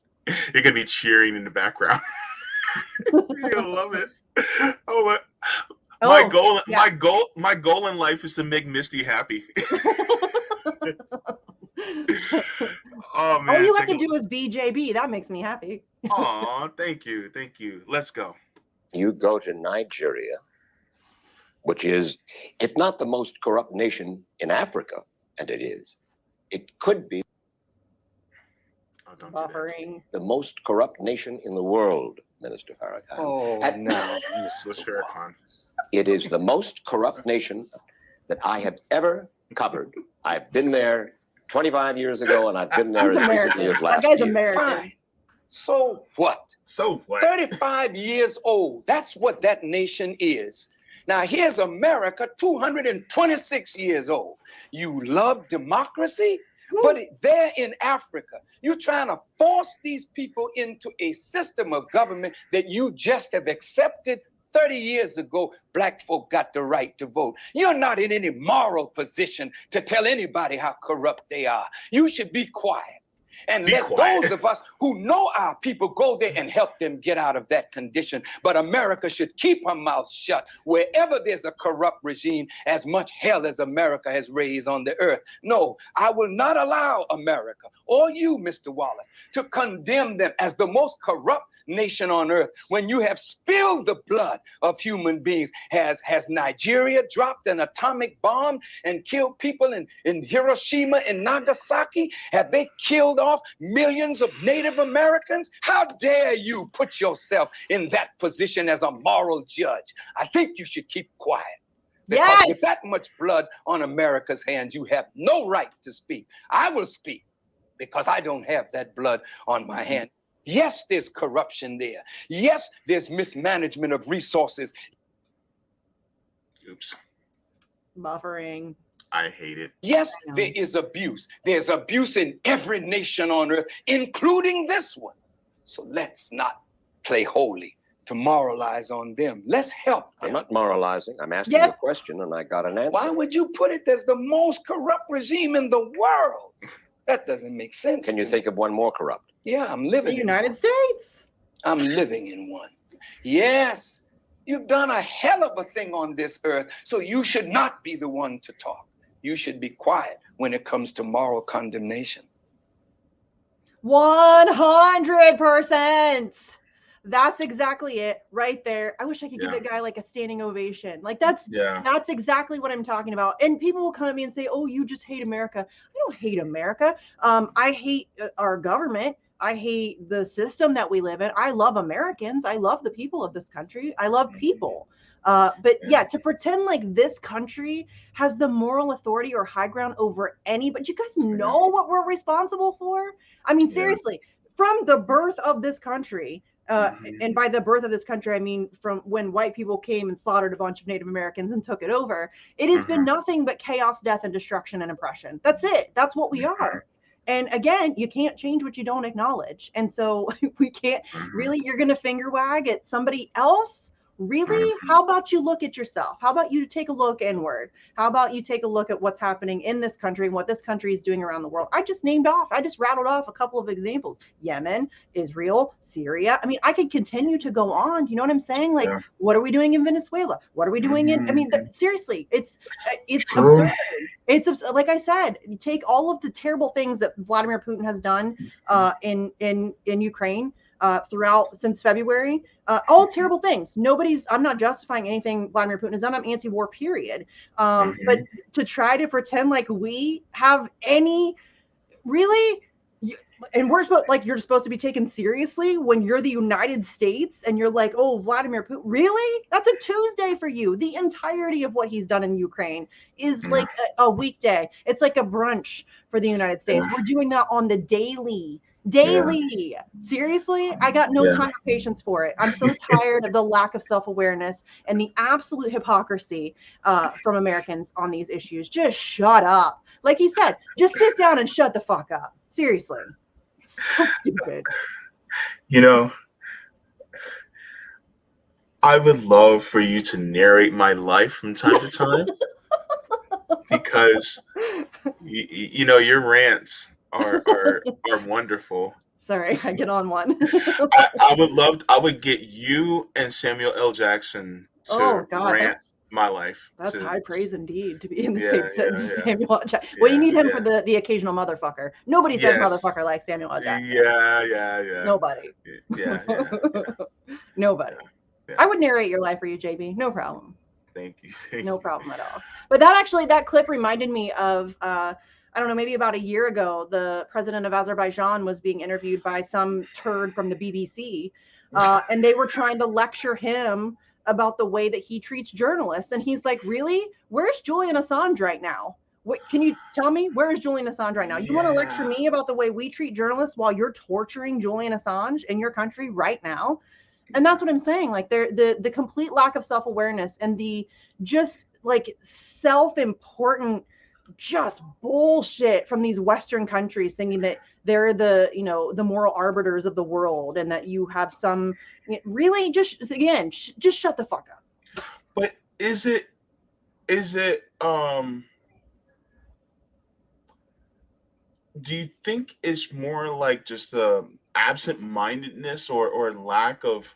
You're gonna be cheering in the background. You're gonna love it. Oh my Oh, goal, yeah. my goal in life is to make Misty happy. Oh All man, you have take to a do is be JB. That makes me happy. Aw, thank you. Thank you. Let's go. You go to Nigeria, which is, if not the most corrupt nation in Africa, and it is, it could be Oh, don't do that to me. Buffering. the most corrupt nation in the world, Minister Farrakhan. Oh, now, Let's Mr. Farrakhan. Wallace. It is the most corrupt nation that I have ever covered. I've been there 25 years ago, and I've been there He's as American. recently as That last guy's year. American. Fine. So what? So what? 35 years old. That's what that nation is. Now, here's America, 226 years old. You love democracy, but there in Africa, you're trying to force these people into a system of government that you just have accepted. 30 years ago, black folk got the right to vote. You're not in any moral position to tell anybody how corrupt they are. You should be quiet. And let those of us who know our people go there and help them get out of that condition. But America should keep her mouth shut wherever there's a corrupt regime, as much hell as America has raised on the earth. No, I will not allow America or you, Mr. Wallace, to condemn them as the most corrupt nation on earth when you have spilled the blood of human beings. Has Nigeria dropped an atomic bomb and killed people in Hiroshima and Nagasaki? Have they killed off millions of Native Americans? How dare you put yourself in that position as a moral judge? I think you should keep quiet. Because with that much blood on America's hands, you have no right to speak. I will speak because I don't have that blood on my hand. Yes, there's corruption there. Yes, there's mismanagement of resources. Oops. Buffering. I hate it. Yes, there is abuse. There's abuse in every nation on earth, including this one. So let's not play holy to moralize on them. Let's help them. I'm not moralizing. I'm asking you a question, and I got an answer. Why would you put it as the most corrupt regime in the world? That doesn't make sense. Can you think of one more corrupt? Yeah, I'm living The United States. I'm living in one. Yes, you've done a hell of a thing on this earth, so you should not be the one to talk. You should be quiet when it comes to moral condemnation. 100%. That's exactly it right there. I wish I could give that guy like a standing ovation. Like that's exactly what I'm talking about. And people will come at me and say, "Oh, you just hate America." I don't hate America. I hate our government. I hate the system that we live in. I love Americans. I love the people of this country. I love people. But yeah, to pretend like this country has the moral authority or high ground over any, but you guys know what we're responsible for? I mean, seriously, from the birth of this country, and by the birth of this country, I mean from when white people came and slaughtered a bunch of Native Americans and took it over, it has been nothing but chaos, death, and destruction and oppression. That's it. That's what we are. And again, you can't change what you don't acknowledge. And so we can't really, you're going to finger wag at somebody else. Really? How about you look at yourself? How about you take a look inward? How about you take a look at what's happening in this country and what this country is doing around the world? I just rattled off a couple of examples. Yemen, Israel, Syria. I mean, I could continue to go on. You know what I'm saying? Like, what are we doing in Venezuela? What are we doing in, I mean, seriously, it's absurd. It's like I said, you take all of the terrible things that Vladimir Putin has done in Ukraine throughout since February, all terrible things. I'm not justifying anything Vladimir Putin has done. I'm anti-war, period. But to try to pretend like we have any really, and we're supposed, like, you're supposed to be taken seriously when you're the United States and you're like, oh, Vladimir Putin, really? That's a Tuesday for you. The entirety of what he's done in Ukraine is like a weekday. It's like a brunch for the United States. We're doing that on the daily. Seriously, I got no time or patience for it. I'm so tired of the lack of self-awareness and the absolute hypocrisy from Americans on these issues. Just shut up. Like he said, just sit down and shut the fuck up. Seriously. So stupid. You know, I would love for you to narrate my life from time to time because you know, your rants are wonderful. Sorry, I get on one. I would get you and Samuel L. Jackson to rant my life. That's high praise indeed to be in the Yeah, same sentence yeah, as yeah. Samuel L. Jackson. Well, you Yeah, need him yeah. for the occasional motherfucker. Nobody says Yes. motherfucker like Samuel L. Jackson. Yeah. Nobody. Yeah. Nobody. Yeah. I would narrate your life for you, JB. No problem. Thank you. No problem at all. But that clip reminded me of I don't know, maybe about a year ago, the president of Azerbaijan was being interviewed by some turd from the BBC, and they were trying to lecture him about the way that he treats journalists. And he's like, really? Where's Julian Assange right now? What, can you tell me, where is Julian Assange right now? You want to lecture me about the way we treat journalists while you're torturing Julian Assange in your country right now? And that's what I'm saying. Like the complete lack of self-awareness and the just like self-important just bullshit from these Western countries thinking that they're the, you know, the moral arbiters of the world and that you have some really just again just shut the fuck up. But is it do you think it's more like just absent-mindedness or lack of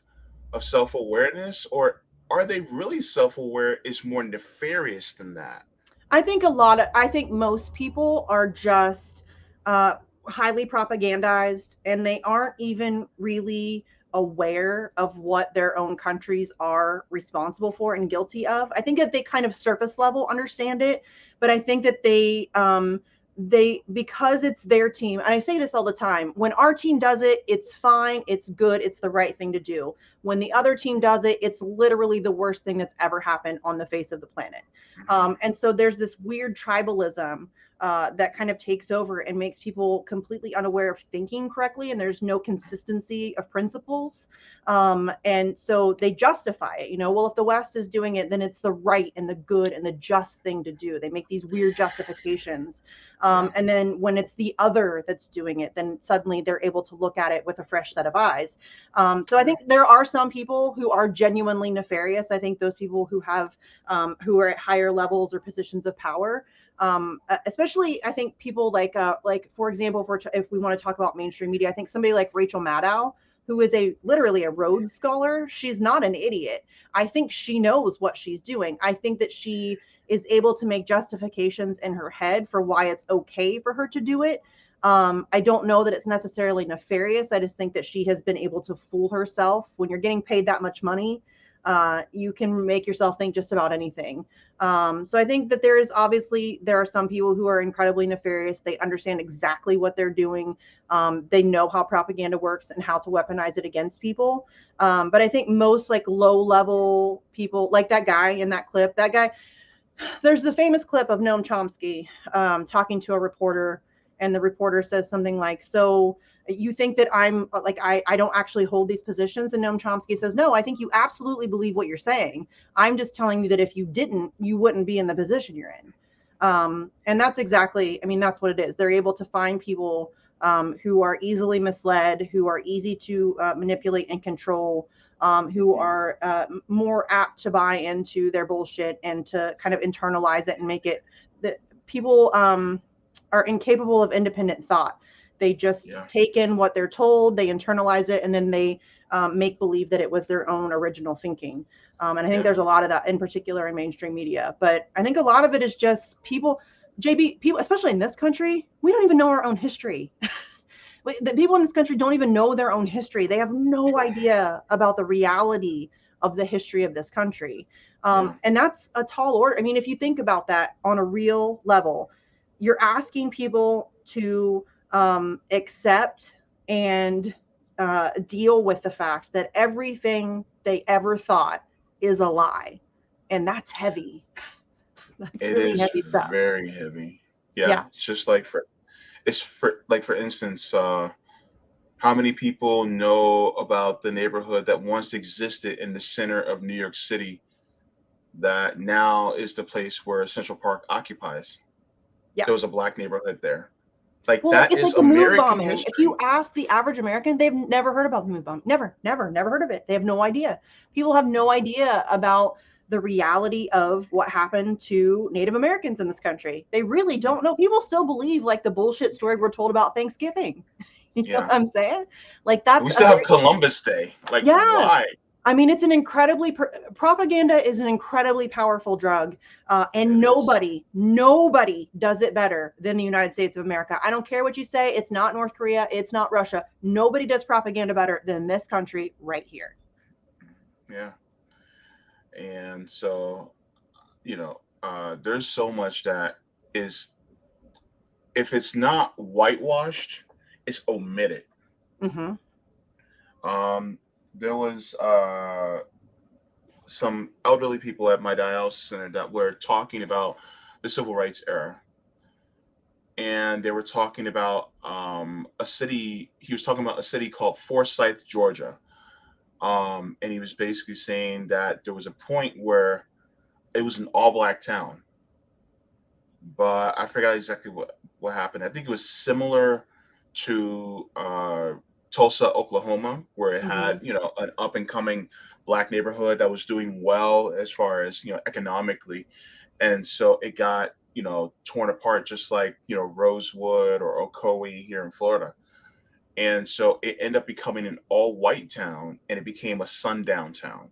self-awareness, or are they really self-aware? It's more nefarious than that. I think most people are just highly propagandized and they aren't even really aware of what their own countries are responsible for and guilty of. I think that they kind of surface level understand it, but I think that they because it's their team, and I say this all the time, when our team does it, it's fine, it's good, it's the right thing to do. When the other team does it, it's literally the worst thing that's ever happened on the face of the planet. And so there's this weird tribalism that kind of takes over and makes people completely unaware of thinking correctly, and there's no consistency of principles. And so they justify it, you know, well, if the West is doing it, then it's the right and the good and the just thing to do. They make these weird justifications. And then when it's the other that's doing it, then suddenly they're able to look at it with a fresh set of eyes. So I think there are some people who are genuinely nefarious. I think those people who have who are at higher levels or positions of power, especially I think people like for example, if we want to talk about mainstream media, I think somebody like Rachel Maddow, who is literally a Rhodes Scholar, she's not an idiot. I think she knows what she's doing. I think that she is able to make justifications in her head for why it's okay for her to do it. I don't know that it's necessarily nefarious. I just think that she has been able to fool herself. When you're getting paid that much money, you can make yourself think just about anything. So I think that there are some people who are incredibly nefarious. They understand exactly what they're doing. They know how propaganda works and how to weaponize it against people. But I think most like low level people, like that guy in that clip, there's the famous clip of Noam Chomsky talking to a reporter, and the reporter says something like, so you think that I'm like, I don't actually hold these positions? And Noam Chomsky says, no, I think you absolutely believe what you're saying. I'm just telling you that if you didn't, you wouldn't be in the position you're in. And that's exactly, I mean, that's what it is. They're able to find people who are easily misled, who are easy to manipulate and control, who are more apt to buy into their bullshit and to kind of internalize it and make it that people are incapable of independent thought. They just take in what they're told, they internalize it, and then they make believe that it was their own original thinking. And I think there's a lot of that in particular in mainstream media. But I think a lot of it is just people, especially in this country, we don't even know our own history. The people in this country don't even know their own history. They have no idea about the reality of the history of this country. And that's a tall order. I mean, if you think about that on a real level, you're asking people to accept and deal with the fact that everything they ever thought is a lie. And that's heavy. That's really heavy stuff. Very heavy. Yeah. It's just like for instance, how many people know about the neighborhood that once existed in the center of New York City that now is the place where Central Park occupies? Yeah. There was a black neighborhood there. Like, well, that is like American history. If you ask the average American, they've never heard about the moon bombing. Never heard of it. They have no idea. People have no idea about the reality of what happened to Native Americans in this country. They really don't know. People still believe like the bullshit story we're told about Thanksgiving. You know what I'm saying? Like, that's we still have Columbus Day. Like, why? I mean, it's an incredibly propaganda is an incredibly powerful drug, and nobody does it better than the United States of America. I don't care what you say. It's not North Korea. It's not Russia. Nobody does propaganda better than this country right here. Yeah. And so, there's so much that is, if it's not whitewashed, it's omitted. Mm-hmm. There was some elderly people at my dialysis center that were talking about the civil rights era, and they were talking about a city. He was talking about a city called Forsyth, Georgia, and he was basically saying that there was a point where it was an all-black town, but I forgot exactly what happened. I think it was similar to Tulsa, Oklahoma, where it had, an up and coming black neighborhood that was doing well as far as, economically. And so it got, torn apart, just like, Rosewood or Ocoee here in Florida. And so it ended up becoming an all white town, and it became a sundown town.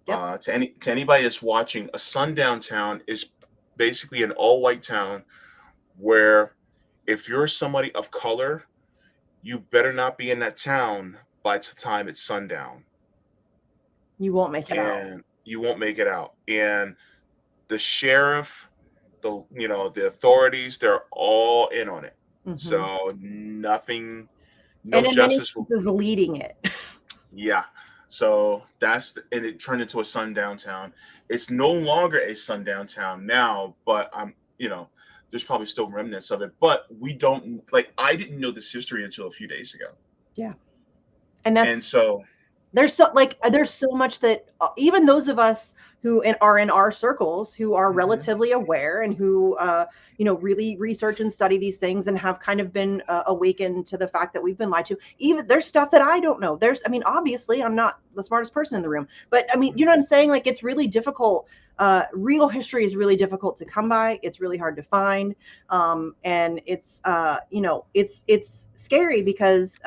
Yep. To anybody that's watching, a sundown town is basically an all white town where if you're somebody of color, you better not be in that town by the time it's sundown. You won't make it out. And you won't make it out. And the sheriff, the authorities, they're all in on it. Mm-hmm. So nothing, and in justice many cases leading it. Yeah. So and it turned into a sundown town. It's no longer a sundown town now, but there's probably still remnants of it, but I didn't know this history until a few days ago. Yeah. And so there's so much that even those of us who are in our circles, who are relatively aware and who, really research and study these things and have kind of been awakened to the fact that we've been lied to. Even there's stuff that I don't know. Obviously I'm not the smartest person in the room, but you know what I'm saying? Like, it's really difficult. Real history is really difficult to come by. It's really hard to find. And it's, it's scary because,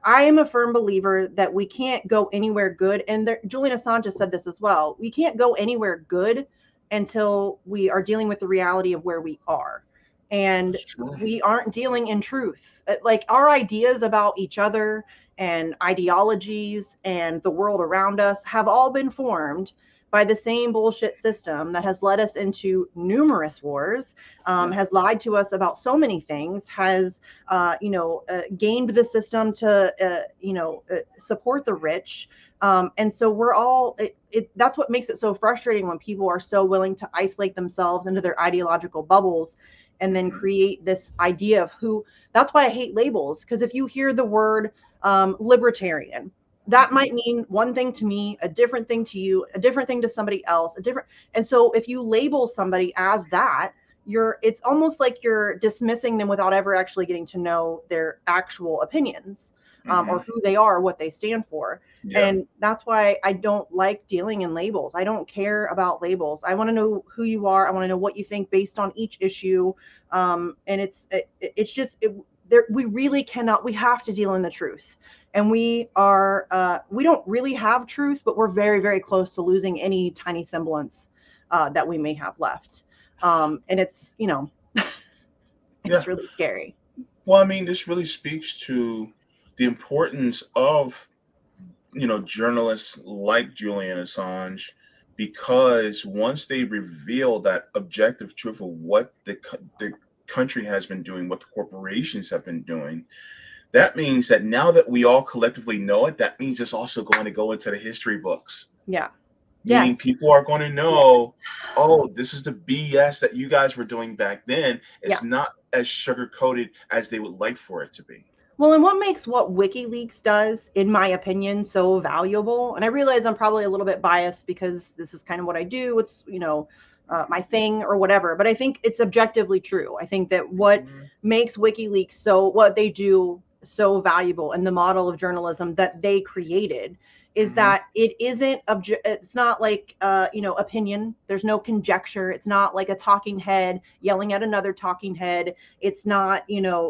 I am a firm believer that we can't go anywhere good. And Julian Assange has said this as well. We can't go anywhere good until we are dealing with the reality of where we are. And we aren't dealing in truth. Like, our ideas about each other and ideologies and the world around us have all been formed by the same bullshit system that has led us into numerous wars, has lied to us about so many things, has, gamed the system to, support the rich. And so we're all, that's what makes it so frustrating when people are so willing to isolate themselves into their ideological bubbles and then create this idea of that's why I hate labels. Because if you hear the word libertarian, that might mean one thing to me, a different thing to you, a different thing to somebody else, and so if you label somebody as that, it's almost like you're dismissing them without ever actually getting to know their actual opinions, or who they are, what they stand for. Yeah. And that's why I don't like dealing in labels. I don't care about labels. I want to know who you are. I want to know what you think based on each issue. And it's just, we really cannot, we have to deal in the truth. And we don't really have truth, but we're very, very close to losing any tiny semblance that we may have left. And it's, it's really scary. Well, I mean, this really speaks to the importance of, journalists like Julian Assange, because once they reveal that objective truth of what the country has been doing, what the corporations have been doing, that means that now that we all collectively know it, that means it's also going to go into the history books. Yeah. Meaning people are going to know, oh, this is the BS that you guys were doing back then. It's not as sugar-coated as they would like for it to be. Well, and what makes what WikiLeaks does, in my opinion, so valuable, and I realize I'm probably a little bit biased because this is kind of what I do. It's, my thing or whatever, but I think it's objectively true. I think that what makes WikiLeaks what they do so valuable and the model of journalism that they created is that it isn't, it's not like, opinion. There's no conjecture. It's not like a talking head yelling at another talking head. It's not,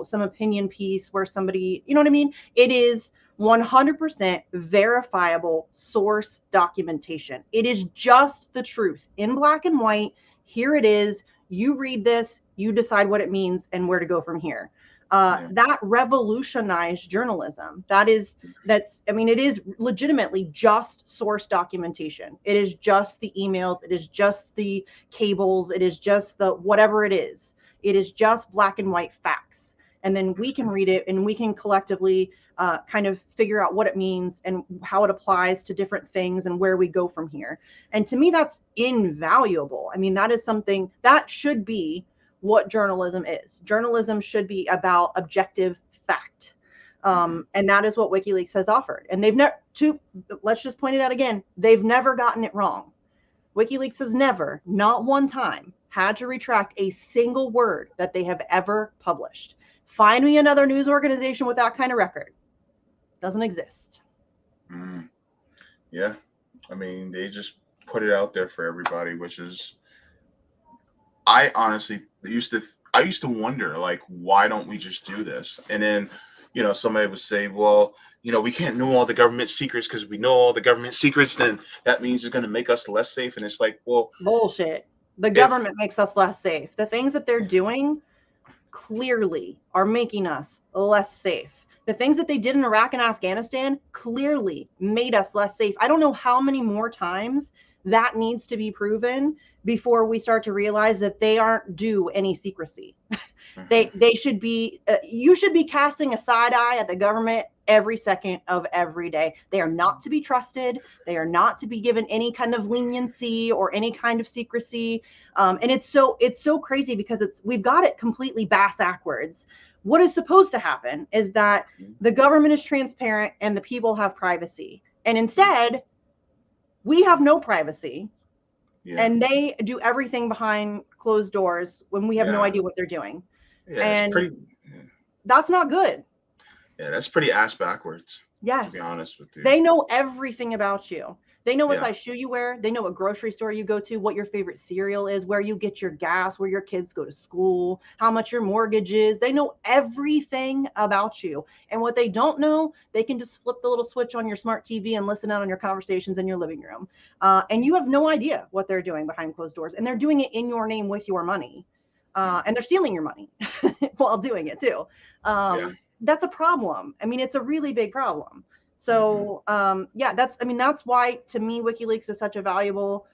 some opinion piece where somebody, you know what I mean? It is 100% verifiable source documentation. It is just the truth in black and white. Here it is. You read this, you decide what it means and where to go from here. That revolutionized journalism. It is legitimately just source documentation. It is just the emails. It is just the cables. It is just the whatever it is. It is just black and white facts. And then we can read it and we can collectively kind of figure out what it means and how it applies to different things and where we go from here. And to me, that's invaluable. I mean, that is something that should be what journalism is. Journalism should be about objective fact. And that is what WikiLeaks has offered. And let's just point it out again, they've never gotten it wrong. WikiLeaks has never, not one time, had to retract a single word that they have ever published. Find me another news organization with that kind of record. Doesn't exist. Yeah. I mean, they just put it out there for everybody, which is, I honestly used to wonder, like, why don't we just do this? And then, somebody would say, well, we can't know all the government secrets because we know all the government secrets, then that means it's going to make us less safe. And it's like, well, bullshit. The government makes us less safe. The things that they're doing clearly are making us less safe. The things that they did in Iraq and Afghanistan clearly made us less safe. I don't know how many more times that needs to be proven before we start to realize that they aren't due any secrecy. They should be, you should be casting a side eye at the government every second of every day. They are not to be trusted. They are not to be given any kind of leniency or any kind of secrecy. And it's so crazy because we've got it completely backwards. What is supposed to happen is that the government is transparent and the people have privacy. And instead, we have no privacy. Yeah. And they do everything behind closed doors when we have no idea what they're doing. Yeah, and that's not good. Yeah, that's pretty ass backwards. Yes. To be honest with you. They know everything about you. They know what size shoe you wear. They know what grocery store you go to, what your favorite cereal is, where you get your gas, where your kids go to school, how much your mortgage is. They know everything about you. And what they don't know, they can just flip the little switch on your smart TV and listen out on your conversations in your living room. And you have no idea what they're doing behind closed doors. And they're doing it in your name with your money. And they're stealing your money while doing it too. That's a problem. I mean, it's a really big problem. So that's why, to me, WikiLeaks is such a valuable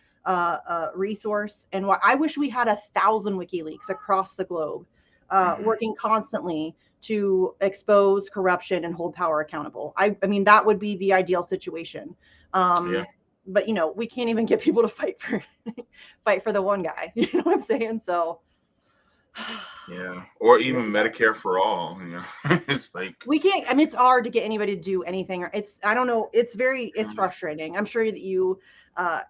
resource, and why I wish we had 1,000 WikiLeaks across the globe working constantly to expose corruption and hold power accountable. I mean, that would be the ideal situation. But we can't even get people to fight for the one guy. You know what I'm saying? So. Yeah, or even Medicare for all. It's like we can't. I mean, it's hard to get anybody to do anything. I don't know. It's frustrating. I'm sure that you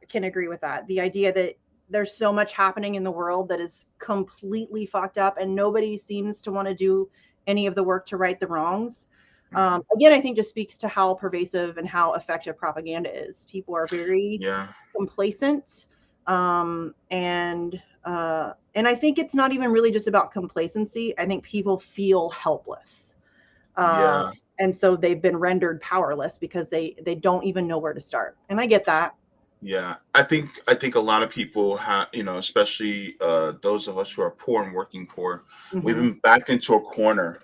can agree with that. The idea that there's so much happening in the world that is completely fucked up, and nobody seems to want to do any of the work to right the wrongs. Again, I think just speaks to how pervasive and how effective propaganda is. People are very complacent, and I think it's not even really just about complacency. I think people feel helpless. And so they've been rendered powerless because they don't even know where to start. And I get that. Yeah, I think a lot of people have, especially those of us who are poor and working poor, we've been backed into a corner,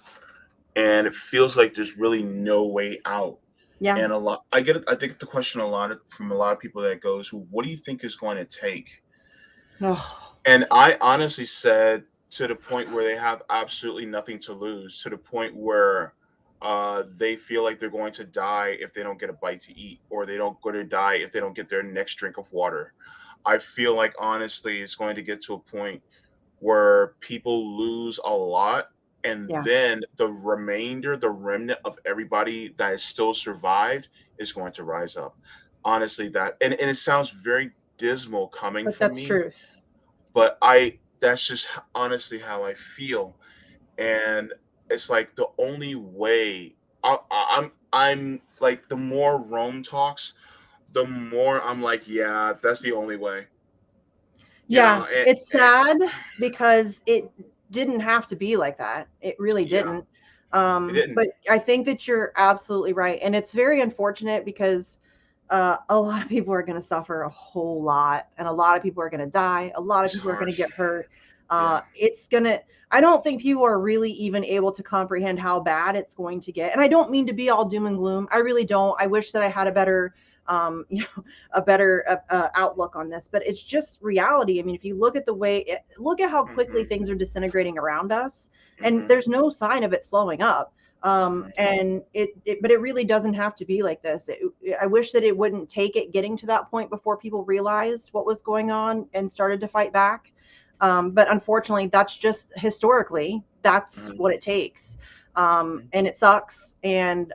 and it feels like there's really no way out. Yeah. And I think the question from a lot of people that goes, well, what do you think is going to take? And I honestly said, to the point where they have absolutely nothing to lose, to the point where they feel like they're going to die if they don't get a bite to eat, or they don't go to die if they don't get their next drink of water. I feel like, honestly, it's going to get to a point where people lose a lot, and then the remnant of everybody that has still survived is going to rise up. Honestly, and it sounds very dismal coming from me. That's true. But that's just honestly how I feel. And it's like the only way I'm like, the more Rome talks, the more I'm like, yeah, that's the only way. It's sad because it didn't have to be like that. It really didn't. It didn't. But I think that you're absolutely right, and it's very unfortunate because a lot of people are going to suffer a whole lot, and a lot of people are going to die. A lot of It's people are going to harsh. get hurt. Yeah. It's gonna. I don't think people are really even able to comprehend how bad it's going to get. And I don't mean to be all doom and gloom. I really don't. I wish that I had a better, a better outlook on this. But it's just reality. I mean, if you look at look at how quickly Hmm. things are disintegrating around us, and Hmm. there's no sign of it slowing up. And but it really doesn't have to be like this. I wish that it wouldn't take it getting to that point before people realized what was going on and started to fight back. But unfortunately, that's just historically, that's Hmm. what it takes. And it sucks. And,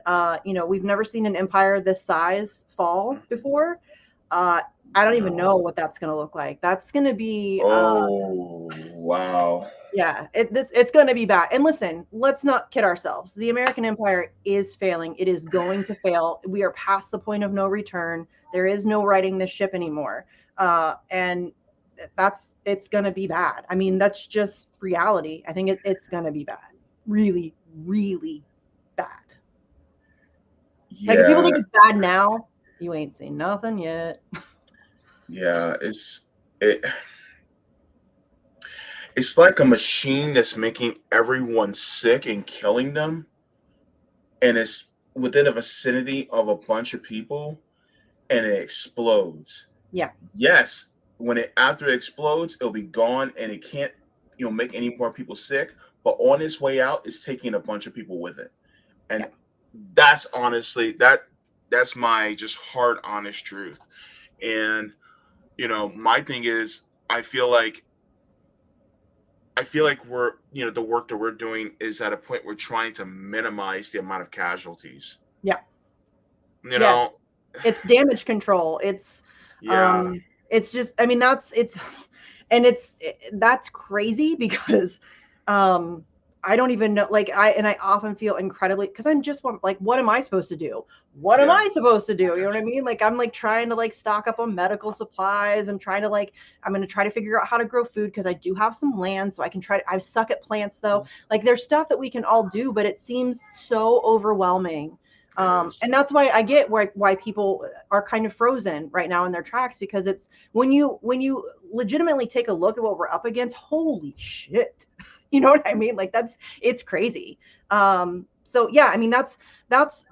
we've never seen an empire this size fall before. Uh, I don't even know No. what that's going to look like. That's going to be, Oh, wow. yeah, it's going to be bad. And listen, let's not kid ourselves. The American empire is failing. It is going to fail. We are past the point of no return. There is no righting this ship anymore. And it's going to be bad. I mean, that's just reality. I think it's going to be bad. Really, really bad. Like if people Yeah. think it's bad now, you ain't seen nothing yet. Yeah. It's like a machine that's making everyone sick and killing them, and it's within a vicinity of a bunch of people, and it explodes. Yeah. Yes, when it after it explodes, it'll be gone, and it can't, make any more people sick. But on its way out, it's taking a bunch of people with it, Yeah. and that's honestly that's my just hard, honest truth. And my thing is, I feel like we're, the work that we're doing is at a point we're trying to minimize the amount of casualties. Yeah. You know, Yes. It's damage control. yeah, It's just, I mean, that's crazy because I don't even know, like, I often feel incredibly, because I'm just one, like, what am I supposed to do? What am yeah, I supposed to I do? You know what got I you. mean? Like, I'm like trying to like stock up on medical supplies. I'm going to try to figure out how to grow food because I do have some land. So I suck at plants though. Like, there's stuff that we can all do, but it seems so overwhelming. It is. And that's why I get why people are kind of frozen right now in their tracks, because it's when you legitimately take a look at what we're up against, holy shit. You know what I mean? Like, it's crazy. So yeah, I mean, that's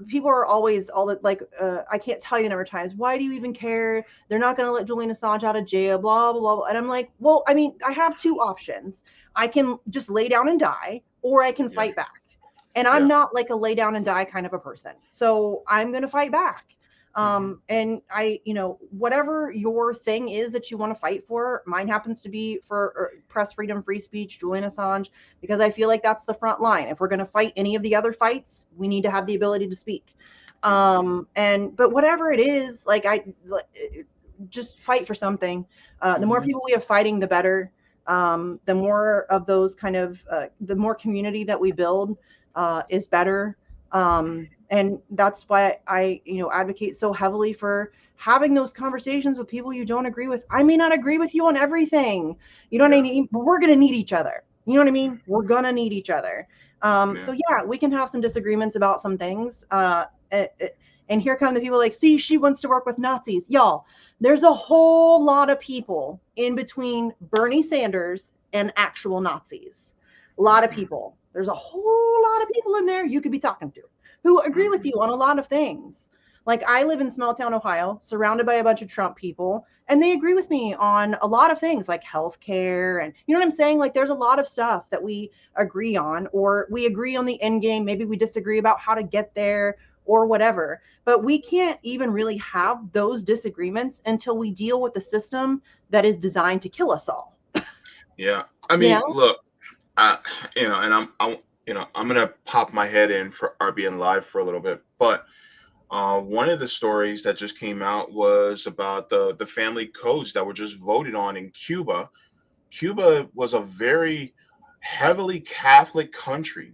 people are always all that, like, I can't tell you the number of times, why do you even care? They're not going to let Julian Assange out of jail, blah, blah, blah. And I'm like, well, I mean, I have two options. I can just lay down and die, or I can Yeah, fight back. And I'm yeah. not like a lay down and die kind of a person. So I'm going to fight back. Hmm. And whatever your thing is that you want to fight for, mine happens to be for press freedom, free speech, Julian Assange, because I feel like that's the front line. If we're going to fight any of the other fights, we need to have the ability to speak. But whatever it is, just fight for something. The more Hmm. people we have fighting, the better. The more of those kind of, the more community that we build is better. And that's why I advocate so heavily for having those conversations with people you don't agree with. I may not agree with you on everything, you know what I Yeah, mean, but we're going to need each other. You know what I mean? We're going to need each other. yeah. So yeah, we can have some disagreements about some things. And here come the people like, see, she wants to work with Nazis. Y'all, there's a whole lot of people in between Bernie Sanders and actual Nazis. A lot of Hmm. people. There's a whole lot of people in there you could be talking to who agree with Hmm. you on a lot of things. Like, I live in small town Ohio, surrounded by a bunch of Trump people, and they agree with me on a lot of things like healthcare, and you know what I'm saying? Like, there's a lot of stuff that we agree on, or we agree on the end game. Maybe we disagree about how to get there or whatever. But we can't even really have those disagreements until we deal with the system that is designed to kill us all. Yeah. I You mean, know? look, I, and I'm gonna pop my head in for RBN Live for a little bit, but one of the stories that just came out was about the family codes that were just voted on in Cuba. Cuba was a very heavily Catholic country,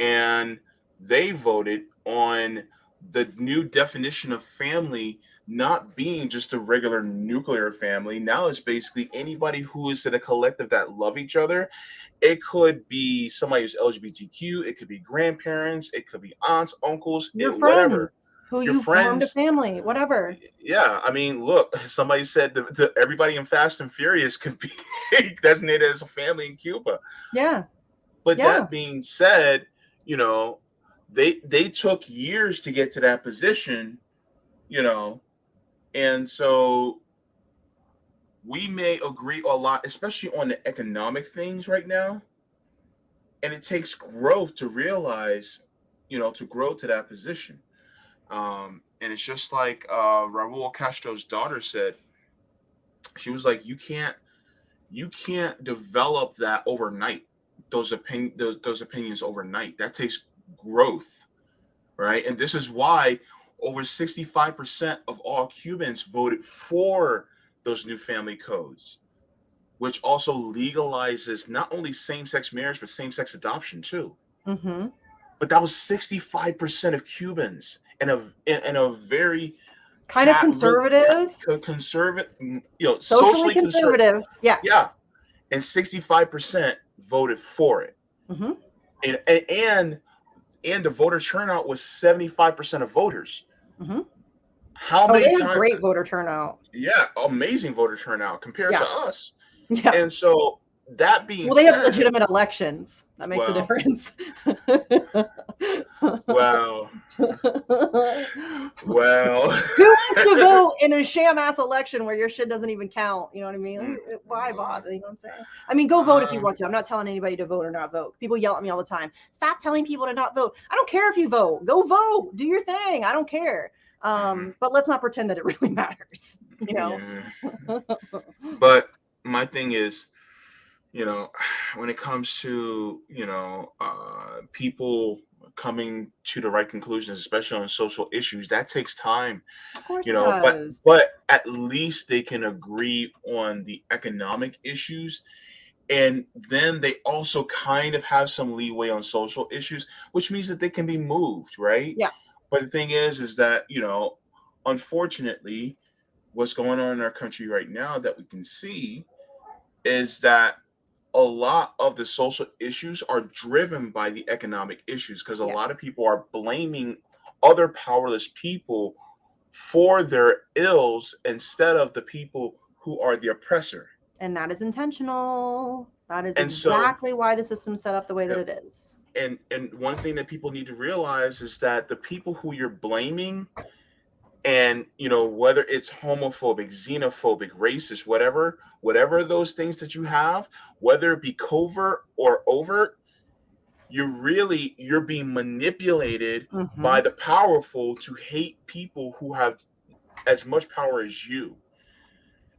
and they voted on the new definition of family not being just a regular nuclear family. Now it's basically anybody who is in a collective that love each other. It could be somebody who's LGBTQ. It could be grandparents. It could be aunts, uncles, Your friends whatever. who Your you formed a friends. family, whatever. Yeah, I mean, look, somebody said everybody in Fast and Furious could be designated as a family in Cuba. Yeah. But Yeah. that being said, you know, they took years to get to that position, you know, and so we may agree a lot, especially on the economic things right now. And it takes growth to realize, to grow to that position. And it's just like Raul Castro's daughter said. She was like, you can't develop that overnight. Those opinions overnight. That takes growth, right? And this is why over 65% of all Cubans voted for those new family codes, which also legalizes not only same-sex marriage but same-sex adoption too. Mm-hmm. But that was 65% of Cubans, and a very Kind of conservative, conservative, socially socially conservative. conservative. Yeah. Yeah, and 65% voted for it, Mm-hmm. and the voter turnout was 75% of voters. Mm-hmm. How Oh, many they had times? great voter turnout. Yeah, amazing voter turnout compared Yeah. to us. Yeah. And so that being Well, they have said, legitimate elections. That makes a Well. difference. well, Who wants to vote in a sham ass election where your shit doesn't even count? You know what I mean? Why bother? You know what I'm saying? I mean, go vote if you want to. I'm not telling anybody to vote or not vote. People yell at me all the time. Stop telling people to not vote. I don't care if you vote. Go vote. Do your thing. I don't care. But let's not pretend that it really matters. You know? Yeah. But my thing is, when it comes to people coming to the right conclusions, especially on social issues, that takes time. Of course But it does. at least they can agree on the economic issues, and then they also kind of have some leeway on social issues, which means that they can be moved, right? Yeah. But the thing is that unfortunately, what's going on in our country right now that we can see is that a lot of the social issues are driven by the economic issues, because a lot of people are blaming other powerless people for their ills instead of the people who are the oppressor. And that is intentional. That is And so- exactly why the system's set up the way that it is. And one thing that people need to realize is that the people who you're blaming, and whether it's homophobic, xenophobic, racist, whatever those things that you have, whether it be covert or overt, you're being manipulated Mhm. by the powerful to hate people who have as much power as you.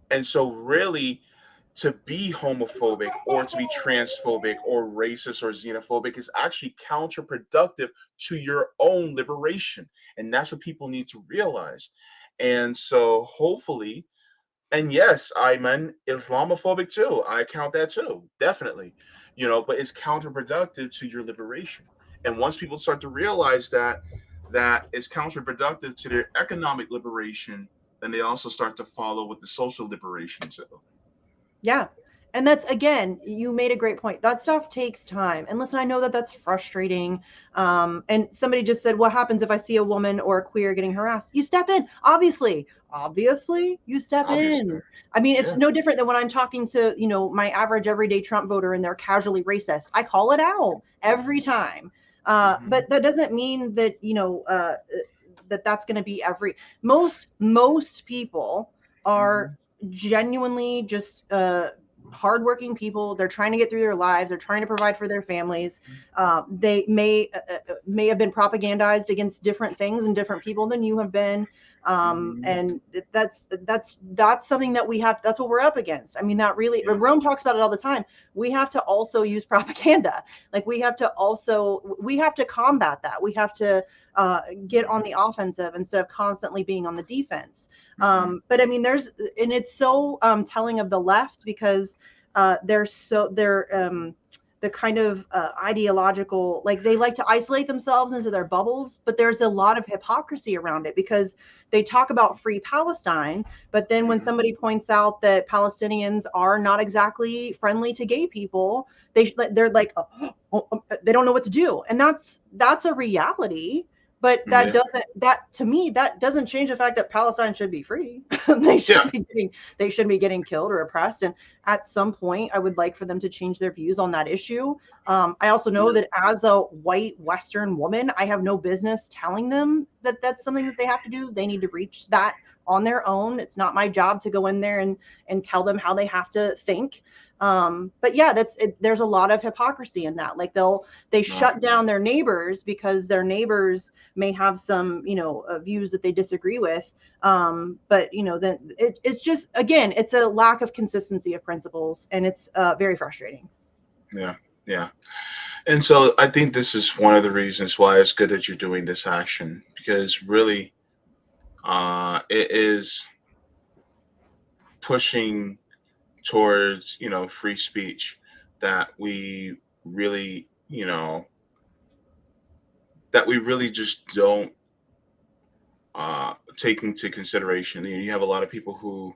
And so really, to be homophobic or to be transphobic or racist or xenophobic is actually counterproductive to your own liberation. And that's what people need to realize. And so hopefully, and yes, I'm Islamophobic too. I count that too, definitely. But it's counterproductive to your liberation. And once people start to realize that is counterproductive to their economic liberation, then they also start to follow with the social liberation too. Yeah. And that's, again, you made a great point. That stuff takes time. And listen, I know that that's frustrating. And somebody just said, what happens if I see a woman or a queer getting harassed? You step in. Obviously, you step in. I mean, it's no different than when I'm talking to, my average everyday Trump voter and they're casually racist. I call it out every time. But that doesn't mean that, that's going to be most people are genuinely just hardworking people. They're trying to get through their lives. They're trying to provide for their families. They may have been propagandized against different things and different people than you have been. And that's something that we have. That's what we're up against. I mean, that really, Rome talks about it all the time. We have to also use propaganda. Like we have to combat that. We have to get on the offensive instead of constantly being on the defense. But I mean, there's so telling of the left, because they're the kind of ideological, like they like to isolate themselves into their bubbles, but there's a lot of hypocrisy around it because they talk about free Palestine, but then when somebody points out that Palestinians are not exactly friendly to gay people, they're like, they don't know what to do, and that's a reality. But that doesn't, that to me, that doesn't change the fact that Palestine should be free. They should be getting killed or oppressed. And at some point, I would like for them to change their views on that issue. I also know that as a white Western woman, I have no business telling them that that's something that they have to do. They need to reach that on their own. It's not my job to go in there and tell them how they have to think. But yeah, there's a lot of hypocrisy in that. Like they shut down their neighbors because their neighbors may have some, views that they disagree with. But then it's just, again, it's a lack of consistency of principles, and it's very frustrating. Yeah. And so I think this is one of the reasons why it's good that you're doing this action, because really it is pushing towards free speech that we really just don't take into consideration. You have a lot of people who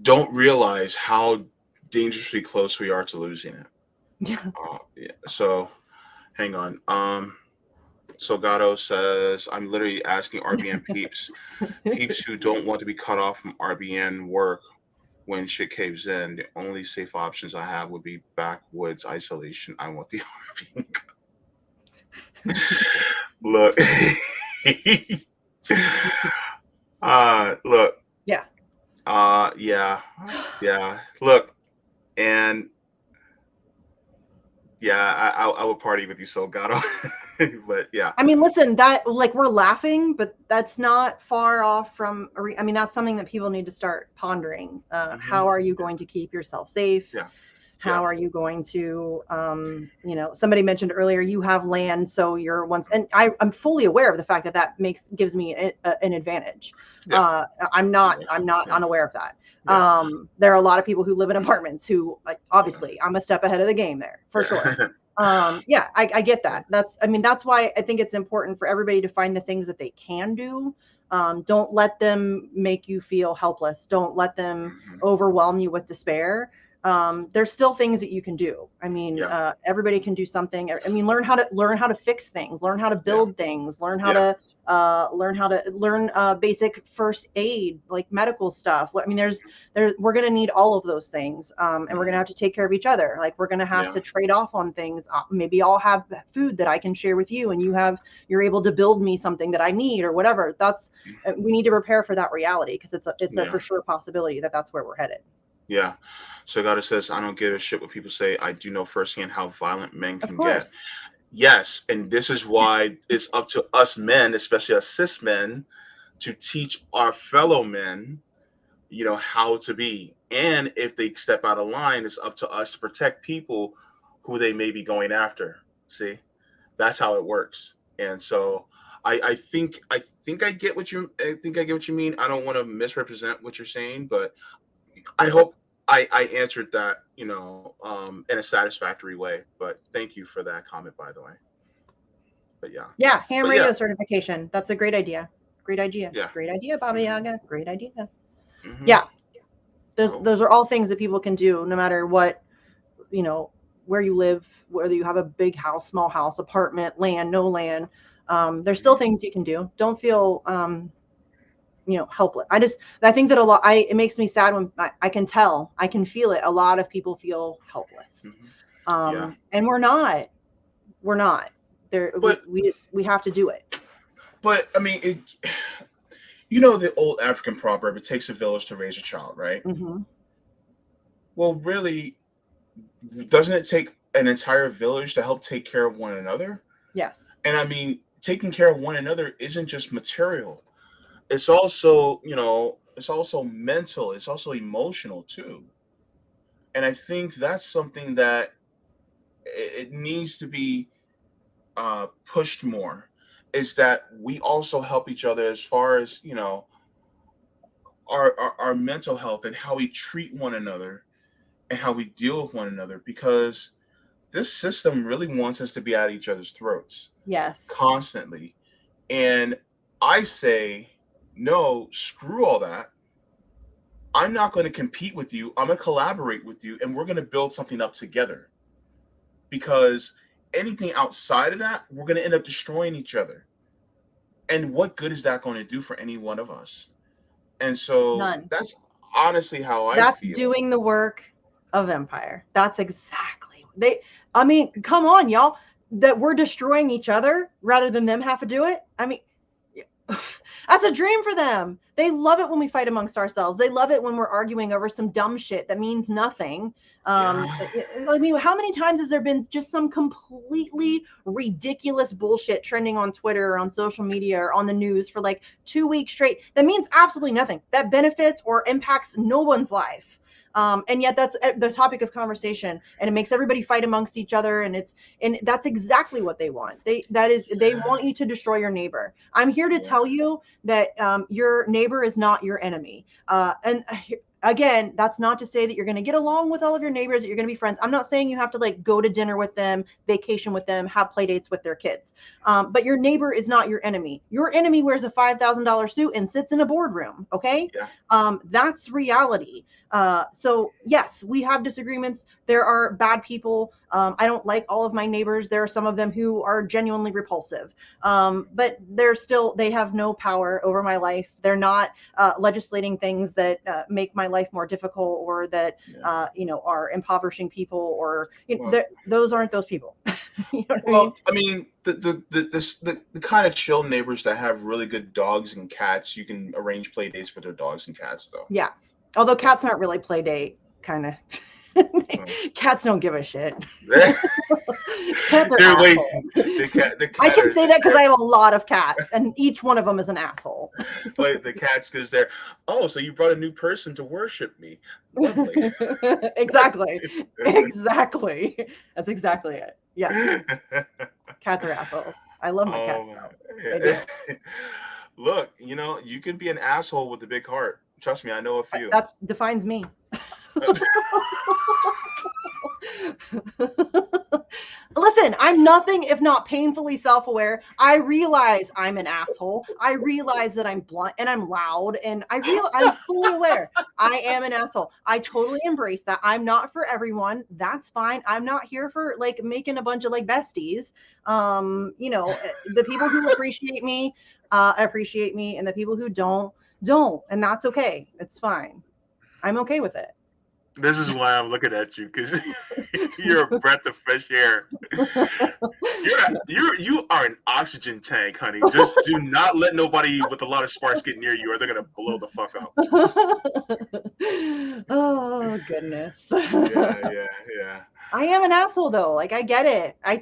don't realize how dangerously close we are to losing it. Yeah. So hang on. So Gato says, I'm literally asking RBN peeps who don't want to be cut off from RBN work when shit caves in. The only safe options I have would be backwoods isolation. I want the RBN. Look. Look. Yeah. Yeah. Look, and yeah, I would party with you, so Gato. But yeah, I mean, listen, that, like, we're laughing, but that's not far off from, I mean, that's something that people need to start pondering. How are you going to keep yourself safe? Yeah. How are you going to, somebody mentioned earlier, you have land, so you're once, and I'm fully aware of the fact that gives me an advantage. Yeah. I'm not unaware of that. Yeah. There are a lot of people who live in apartments who, like, obviously I'm a step ahead of the game there for sure. I get that. That's why I think it's important for everybody to find the things that they can do. Don't let them make you feel helpless. Don't let them overwhelm you with despair. There's still things that you can do. I mean, everybody can do something. I mean, learn how to fix things, learn how to build things, learn how to learn basic first aid, like medical stuff. I mean, we're going to need all of those things. And we're going to have to take care of each other. Like, we're going to have to trade off on things. Maybe I'll have food that I can share with you, and you're able to build me something that I need or whatever. We need to prepare for that reality, because it's a for sure possibility that's where we're headed. Yeah. So God says, I don't give a shit what people say. I do know firsthand how violent men can get. Yes. And this is why it's up to us men, especially us cis men, to teach our fellow men, how to be. And if they step out of line, it's up to us to protect people who they may be going after. See, that's how it works. And so I think I get what you mean. I don't want to misrepresent what you're saying, but I hope I answered that, in a satisfactory way. But thank you for that comment, by the way. But yeah, ham radio certification. That's a great idea. Yeah. Great idea, Baba Yaga. Great idea. Yeah, those are all things that people can do, no matter what, where you live, whether you have a big house, small house, apartment, land, no land. There's still things you can do. Don't feel helpless. I think that it makes me sad when I can feel it. A lot of people feel helpless. And we're not there. We have to do it. But I mean, the old African proverb, it takes a village to raise a child, right? Well, really, doesn't it take an entire village to help take care of one another? Yes. And I mean, taking care of one another isn't just material. It's also, it's also mental. It's also emotional too. And I think that's something that it needs to be pushed more, is that we also help each other as far as, our mental health and how we treat one another. and how we deal with one another, because this system really wants us to be at each other's throats Yes. constantly. And I say, no, screw all that. I'm not going to compete with you. I'm going to collaborate with you, and we're going to build something up together. Because anything outside of that, we're going to end up destroying each other. And what good is that going to do for any one of us? And so None. that's honestly how I That's feel. doing the work of empire. That's exactly I mean, come on, y'all. That we're destroying each other rather than them have to do it. I mean, that's a dream for them. They love it when we fight amongst ourselves. They love it when we're arguing over some dumb shit that means nothing. I mean, how many times has there been just some completely ridiculous bullshit trending on Twitter or on social media or on the news for like 2 weeks straight that means absolutely nothing, that benefits or impacts no one's life? And yet that's the topic of conversation, and it makes everybody fight amongst each other, and that's exactly what they want. They want you to destroy your neighbor. I'm here to tell you that your neighbor is not your enemy. And again, that's not to say that you're going to get along with all of your neighbors, that you're going to be friends. I'm not saying you have to like go to dinner with them, vacation with them, have play dates with their kids. But your neighbor is not your enemy. Your enemy wears a $5,000 suit and sits in a boardroom. Okay. That's reality. So yes, we have disagreements. There are bad people. I don't like all of my neighbors. There are some of them who are genuinely repulsive. But they have no power over my life. They're not legislating things that make my life more difficult, or that are impoverishing people, or those aren't those people. You know what I mean? The kind of chill neighbors that have really good dogs and cats, you can arrange play dates for their dogs and cats, though. Yeah. Although cats aren't really play date kind of. Cats don't give a shit. Cats are assholes. I can say that because I have a lot of cats, and each one of them is an asshole. Like the cats, because they're, oh, so you brought a new person to worship me. Lovely. Exactly. That's exactly it. Yeah. Cats are assholes. I love my cats. Yeah. Look, you can be an asshole with a big heart. Trust me, I know a few. That defines me. Listen, I'm nothing if not painfully self-aware. I realize I'm an asshole. I realize that I'm blunt and I'm loud, and I'm fully aware I am an asshole. I totally embrace that. I'm not for everyone. That's fine. I'm not here for like making a bunch of like besties. The people who appreciate me, and the people who don't, and that's okay. It's fine. I'm okay with it. This is why I'm looking at you, because you're a breath of fresh air. You are an oxygen tank, honey. Just do not let nobody with a lot of sparks get near you, or they're gonna blow the fuck up. Oh goodness. Yeah. I am an asshole though. Like, I get it. I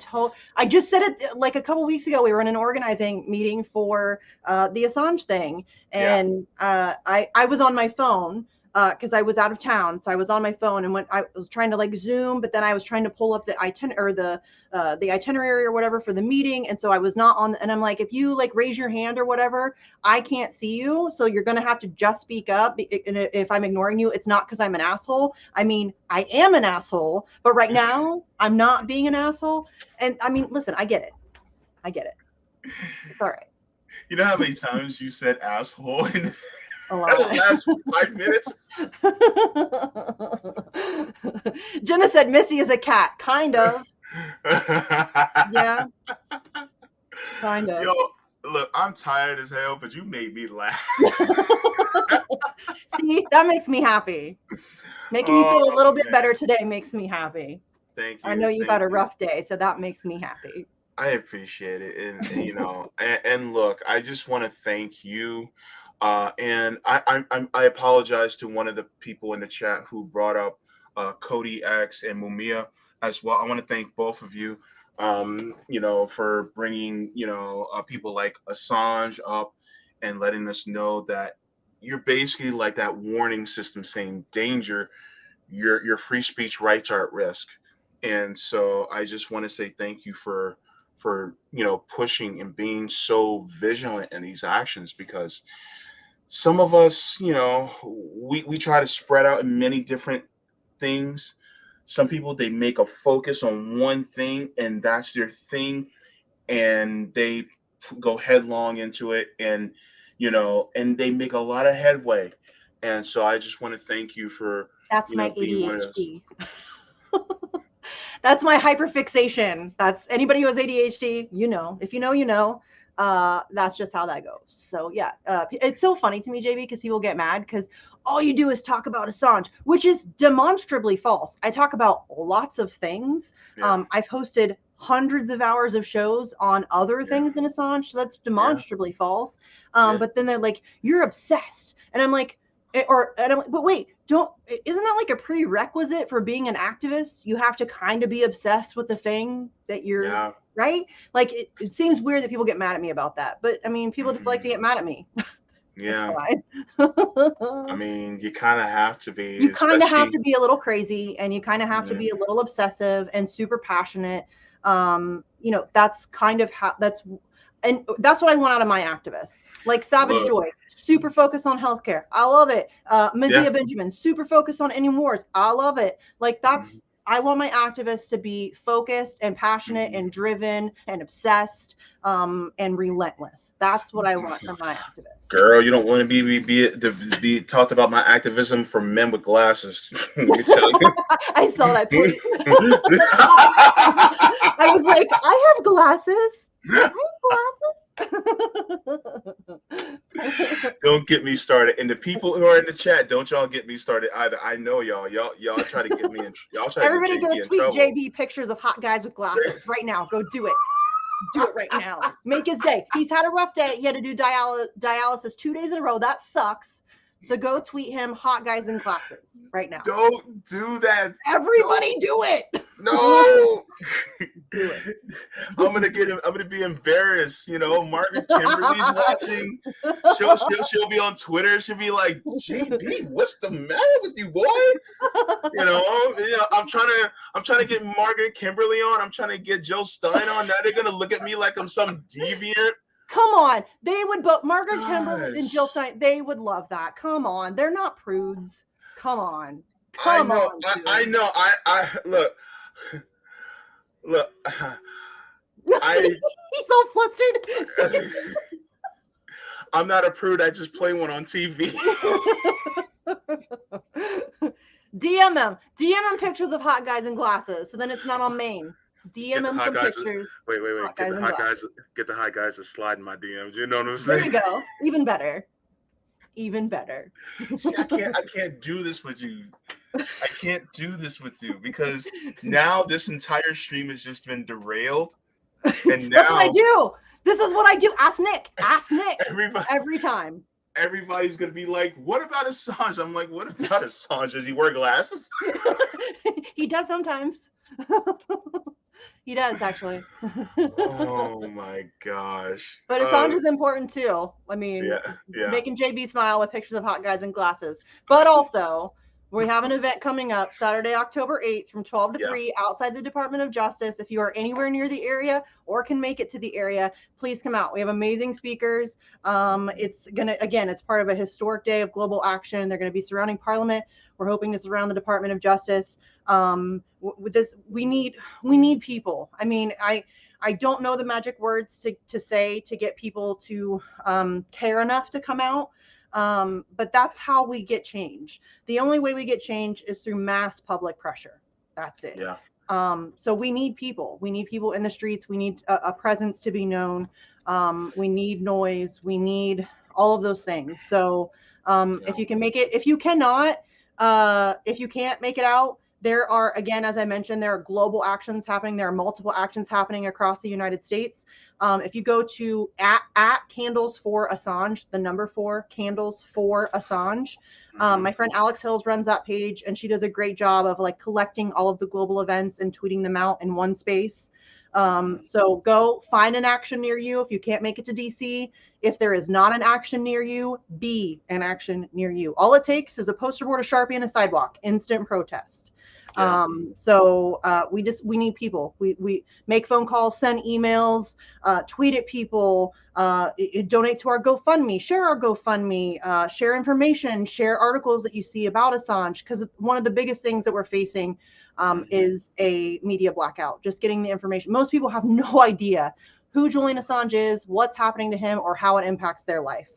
just said it like a couple weeks ago. We were in an organizing meeting for the Assange thing, and I was on my phone. Because I was out of town, so I was on my phone, and when I was trying to like Zoom, but then I was trying to pull up the itinerary or whatever for the meeting, and so I was not on. And I'm like, if you like raise your hand or whatever, I can't see you, so you're gonna have to just speak up. And if I'm ignoring you, it's not because I'm an asshole. I mean, I am an asshole, but right now I'm not being an asshole. And I mean, listen, I get it. It's all right. You know how many times you said asshole in a lot. The last 5 minutes? Jenna said Missy is a cat. Kind of. Yeah. Kind of. Yo, look, I'm tired as hell, but you made me laugh. See, that makes me happy. Making me feel a little bit better today makes me happy. Thank you. I know you've had a rough day, so that makes me happy. I appreciate it. And and look, I just want to thank you. And I apologize to one of the people in the chat who brought up Cody X and Mumia as well. I want to thank both of you, for bringing, people like Assange up and letting us know that you're basically like that warning system saying, danger, your free speech rights are at risk. And so I just want to say thank you for pushing and being so vigilant in these actions, because some of us, we try to spread out in many different things. Some people, they make a focus on one thing and that's their thing, and they go headlong into it, and and they make a lot of headway. And so I just want to thank you for That's my being one of those. ADHD. That's my hyperfixation. That's anybody who has ADHD, if you know, that's just how that goes. So yeah, it's so funny to me, JB, because people get mad because all you do is talk about Assange, which is demonstrably false. I talk about lots of things. Yeah. I've hosted hundreds of hours of shows on other things than Assange, so that's demonstrably false. But then they're like, "You're obsessed," and I'm like, but wait, isn't that like a prerequisite for being an activist? You have to kind of be obsessed with the thing that you're right. Like it seems weird that people get mad at me about that, but I mean, people just like to get mad at me. Yeah. I mean, you kind of have to be. You kind of have to be a little crazy, and you kind of have to be a little obsessive and super passionate. That's kind of how and that's what I want out of my activists. Like Savage Joy, super focused on healthcare. I love it. Medea Benjamin, super focused on ending wars. I love it. Like I want my activists to be focused and passionate and driven and obsessed and relentless. That's what I want from my activists. Girl, you don't want to be talked about my activism for men with glasses. Let me tell you. I saw that tweet. I was like, I have glasses. Don't get me started. And the people who are in the chat, don't y'all get me started either. I know y'all try to get me in. Y'all try Everybody to get go JB tweet JB pictures of hot guys with glasses right now. Go do it. Do it right now. Make his day. He's had a rough day. He had to do dialysis 2 days in a row. That sucks. So go tweet him hot guys in glasses right now. Don't do that. Everybody do it. No. Do it. I'm gonna be embarrassed. Margaret Kimberly's watching. She'll be on Twitter. She'll be like, JB, what's the matter with you, boy? I'm trying to get Margaret Kimberly on. I'm trying to get Joe Stein on. Now they're gonna look at me like I'm some deviant. Come on. They would both Margaret Kimberly and Jill Stein, they would love that. Come on. They're not prudes. Come on. I know. I look. He's all flustered. I'm not a prude. I just play one on TV. DM them pictures of hot guys in glasses. So then it's not on main. DM them some pictures. Wait. Get the hot guys to slide in my DMs. You know what I'm saying? There you go. Even better. See, I can't do this with you. I can't do this with you because now this entire stream has just been derailed. And now that's what I do. This is what I do. Ask Nick. Every time. Everybody's gonna be like, "What about Assange?" I'm like, "What about Assange? Does he wear glasses?" He does sometimes. He does actually. Oh my gosh! But Assange is important too. I mean, making JB smile with pictures of hot guys in glasses. But also, we have an event coming up Saturday, October 8th from 12 to 3 outside the Department of Justice. If you are anywhere near the area or can make it to the area, please come out. We have amazing speakers. It's part of a historic day of global action. They're going to be surrounding Parliament. We're hoping to surround the Department of Justice. With this, we need people. I mean, I don't know the magic words to say to get people to care enough to come out. But that's how we get change. The only way we get change is through mass public pressure. That's it. Yeah. So we need people. We need people in the streets. We need a presence to be known. We need noise. We need all of those things. So if you can make it, if you cannot, if you can't make it out, there are, again, as I mentioned, there are global actions happening. There are multiple actions happening across the United States. If you go to at Candles for Assange, the number 4 Candles for Assange, my friend Alex Hills runs that page, and she does a great job of like collecting all of the global events and tweeting them out in one space. So go find an action near you. If you can't make it to DC, if there is not an action near you, be an action near you. All it takes is a poster board, a Sharpie, and a sidewalk. Instant protest. Yeah. So we need people. We make phone calls, send emails, tweet at people, donate to our GoFundMe, share our GoFundMe, share information, share articles that you see about Assange, because one of the biggest things that we're facing is a media blackout. Just getting the information. Most people have no idea who Julian Assange is, what's happening to him, or how it impacts their life.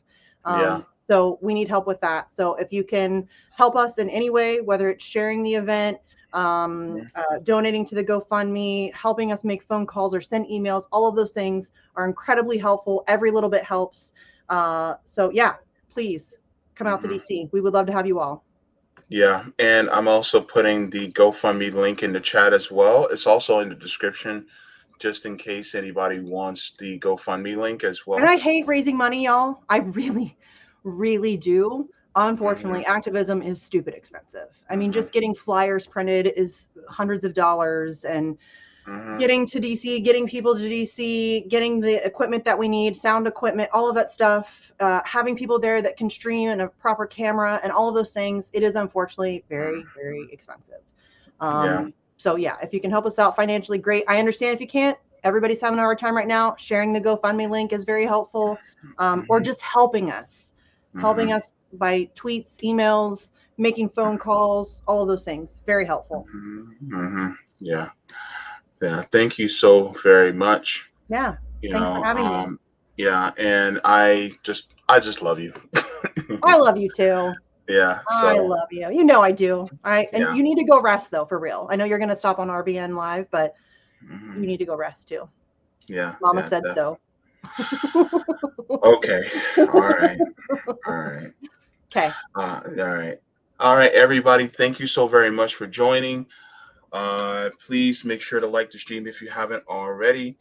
Yeah. So we need help with that. So if you can help us in any way, whether it's sharing the event, donating to the GoFundMe, helping us make phone calls or send emails, all of those things are incredibly helpful. Every little bit helps. So yeah, please come out to DC. We would love to have you all. Yeah, and I'm also putting the GoFundMe link in the chat as well. It's also in the description, just in case anybody wants the GoFundMe link as well. And I hate raising money, y'all. I really, really do. Unfortunately, activism is stupid expensive. I mean, just getting flyers printed is hundreds of dollars, and getting to DC, getting people to DC, getting the equipment that we need, sound equipment, all of that stuff, having people there that can stream and a proper camera and all of those things, it is unfortunately very, very expensive. So yeah, if you can help us out financially, great. I understand if you can't. Everybody's having a hard time right now. Sharing the GoFundMe link is very helpful, or just helping us by tweets, emails, making phone calls, all of those things. Very helpful. Yeah. Yeah. Thank you so very much. Yeah. You Thanks know, for having me. yeah, and I just love you. I love you too. Yeah. I So love you. You know I do. And yeah. you need to go rest though, for real. I know you're gonna stop on RBN Live, but you need to go rest too. Yeah. Mama Yeah, said definitely. so. Okay. All right. All right. Okay. All right. All right, everybody. Thank you so very much for joining. Please make sure to like the stream if you haven't already.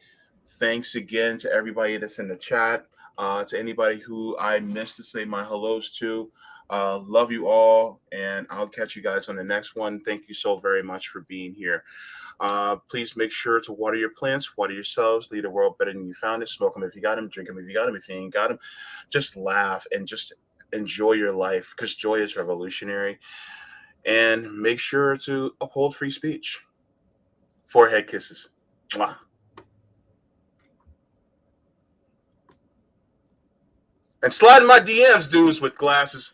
Thanks again to everybody that's in the chat. To anybody who I missed to say my hellos to. Love you all, and I'll catch you guys on the next one. Thank you so very much for being here. Please make sure to water your plants, water yourselves, lead the world better than you found it. Smoke them if you got them, drink them if you got them. If you ain't got them, just laugh and just enjoy your life, because joy is revolutionary. And make sure to uphold free speech. Forehead kisses. Mwah. And slide in my DMs, dudes with glasses.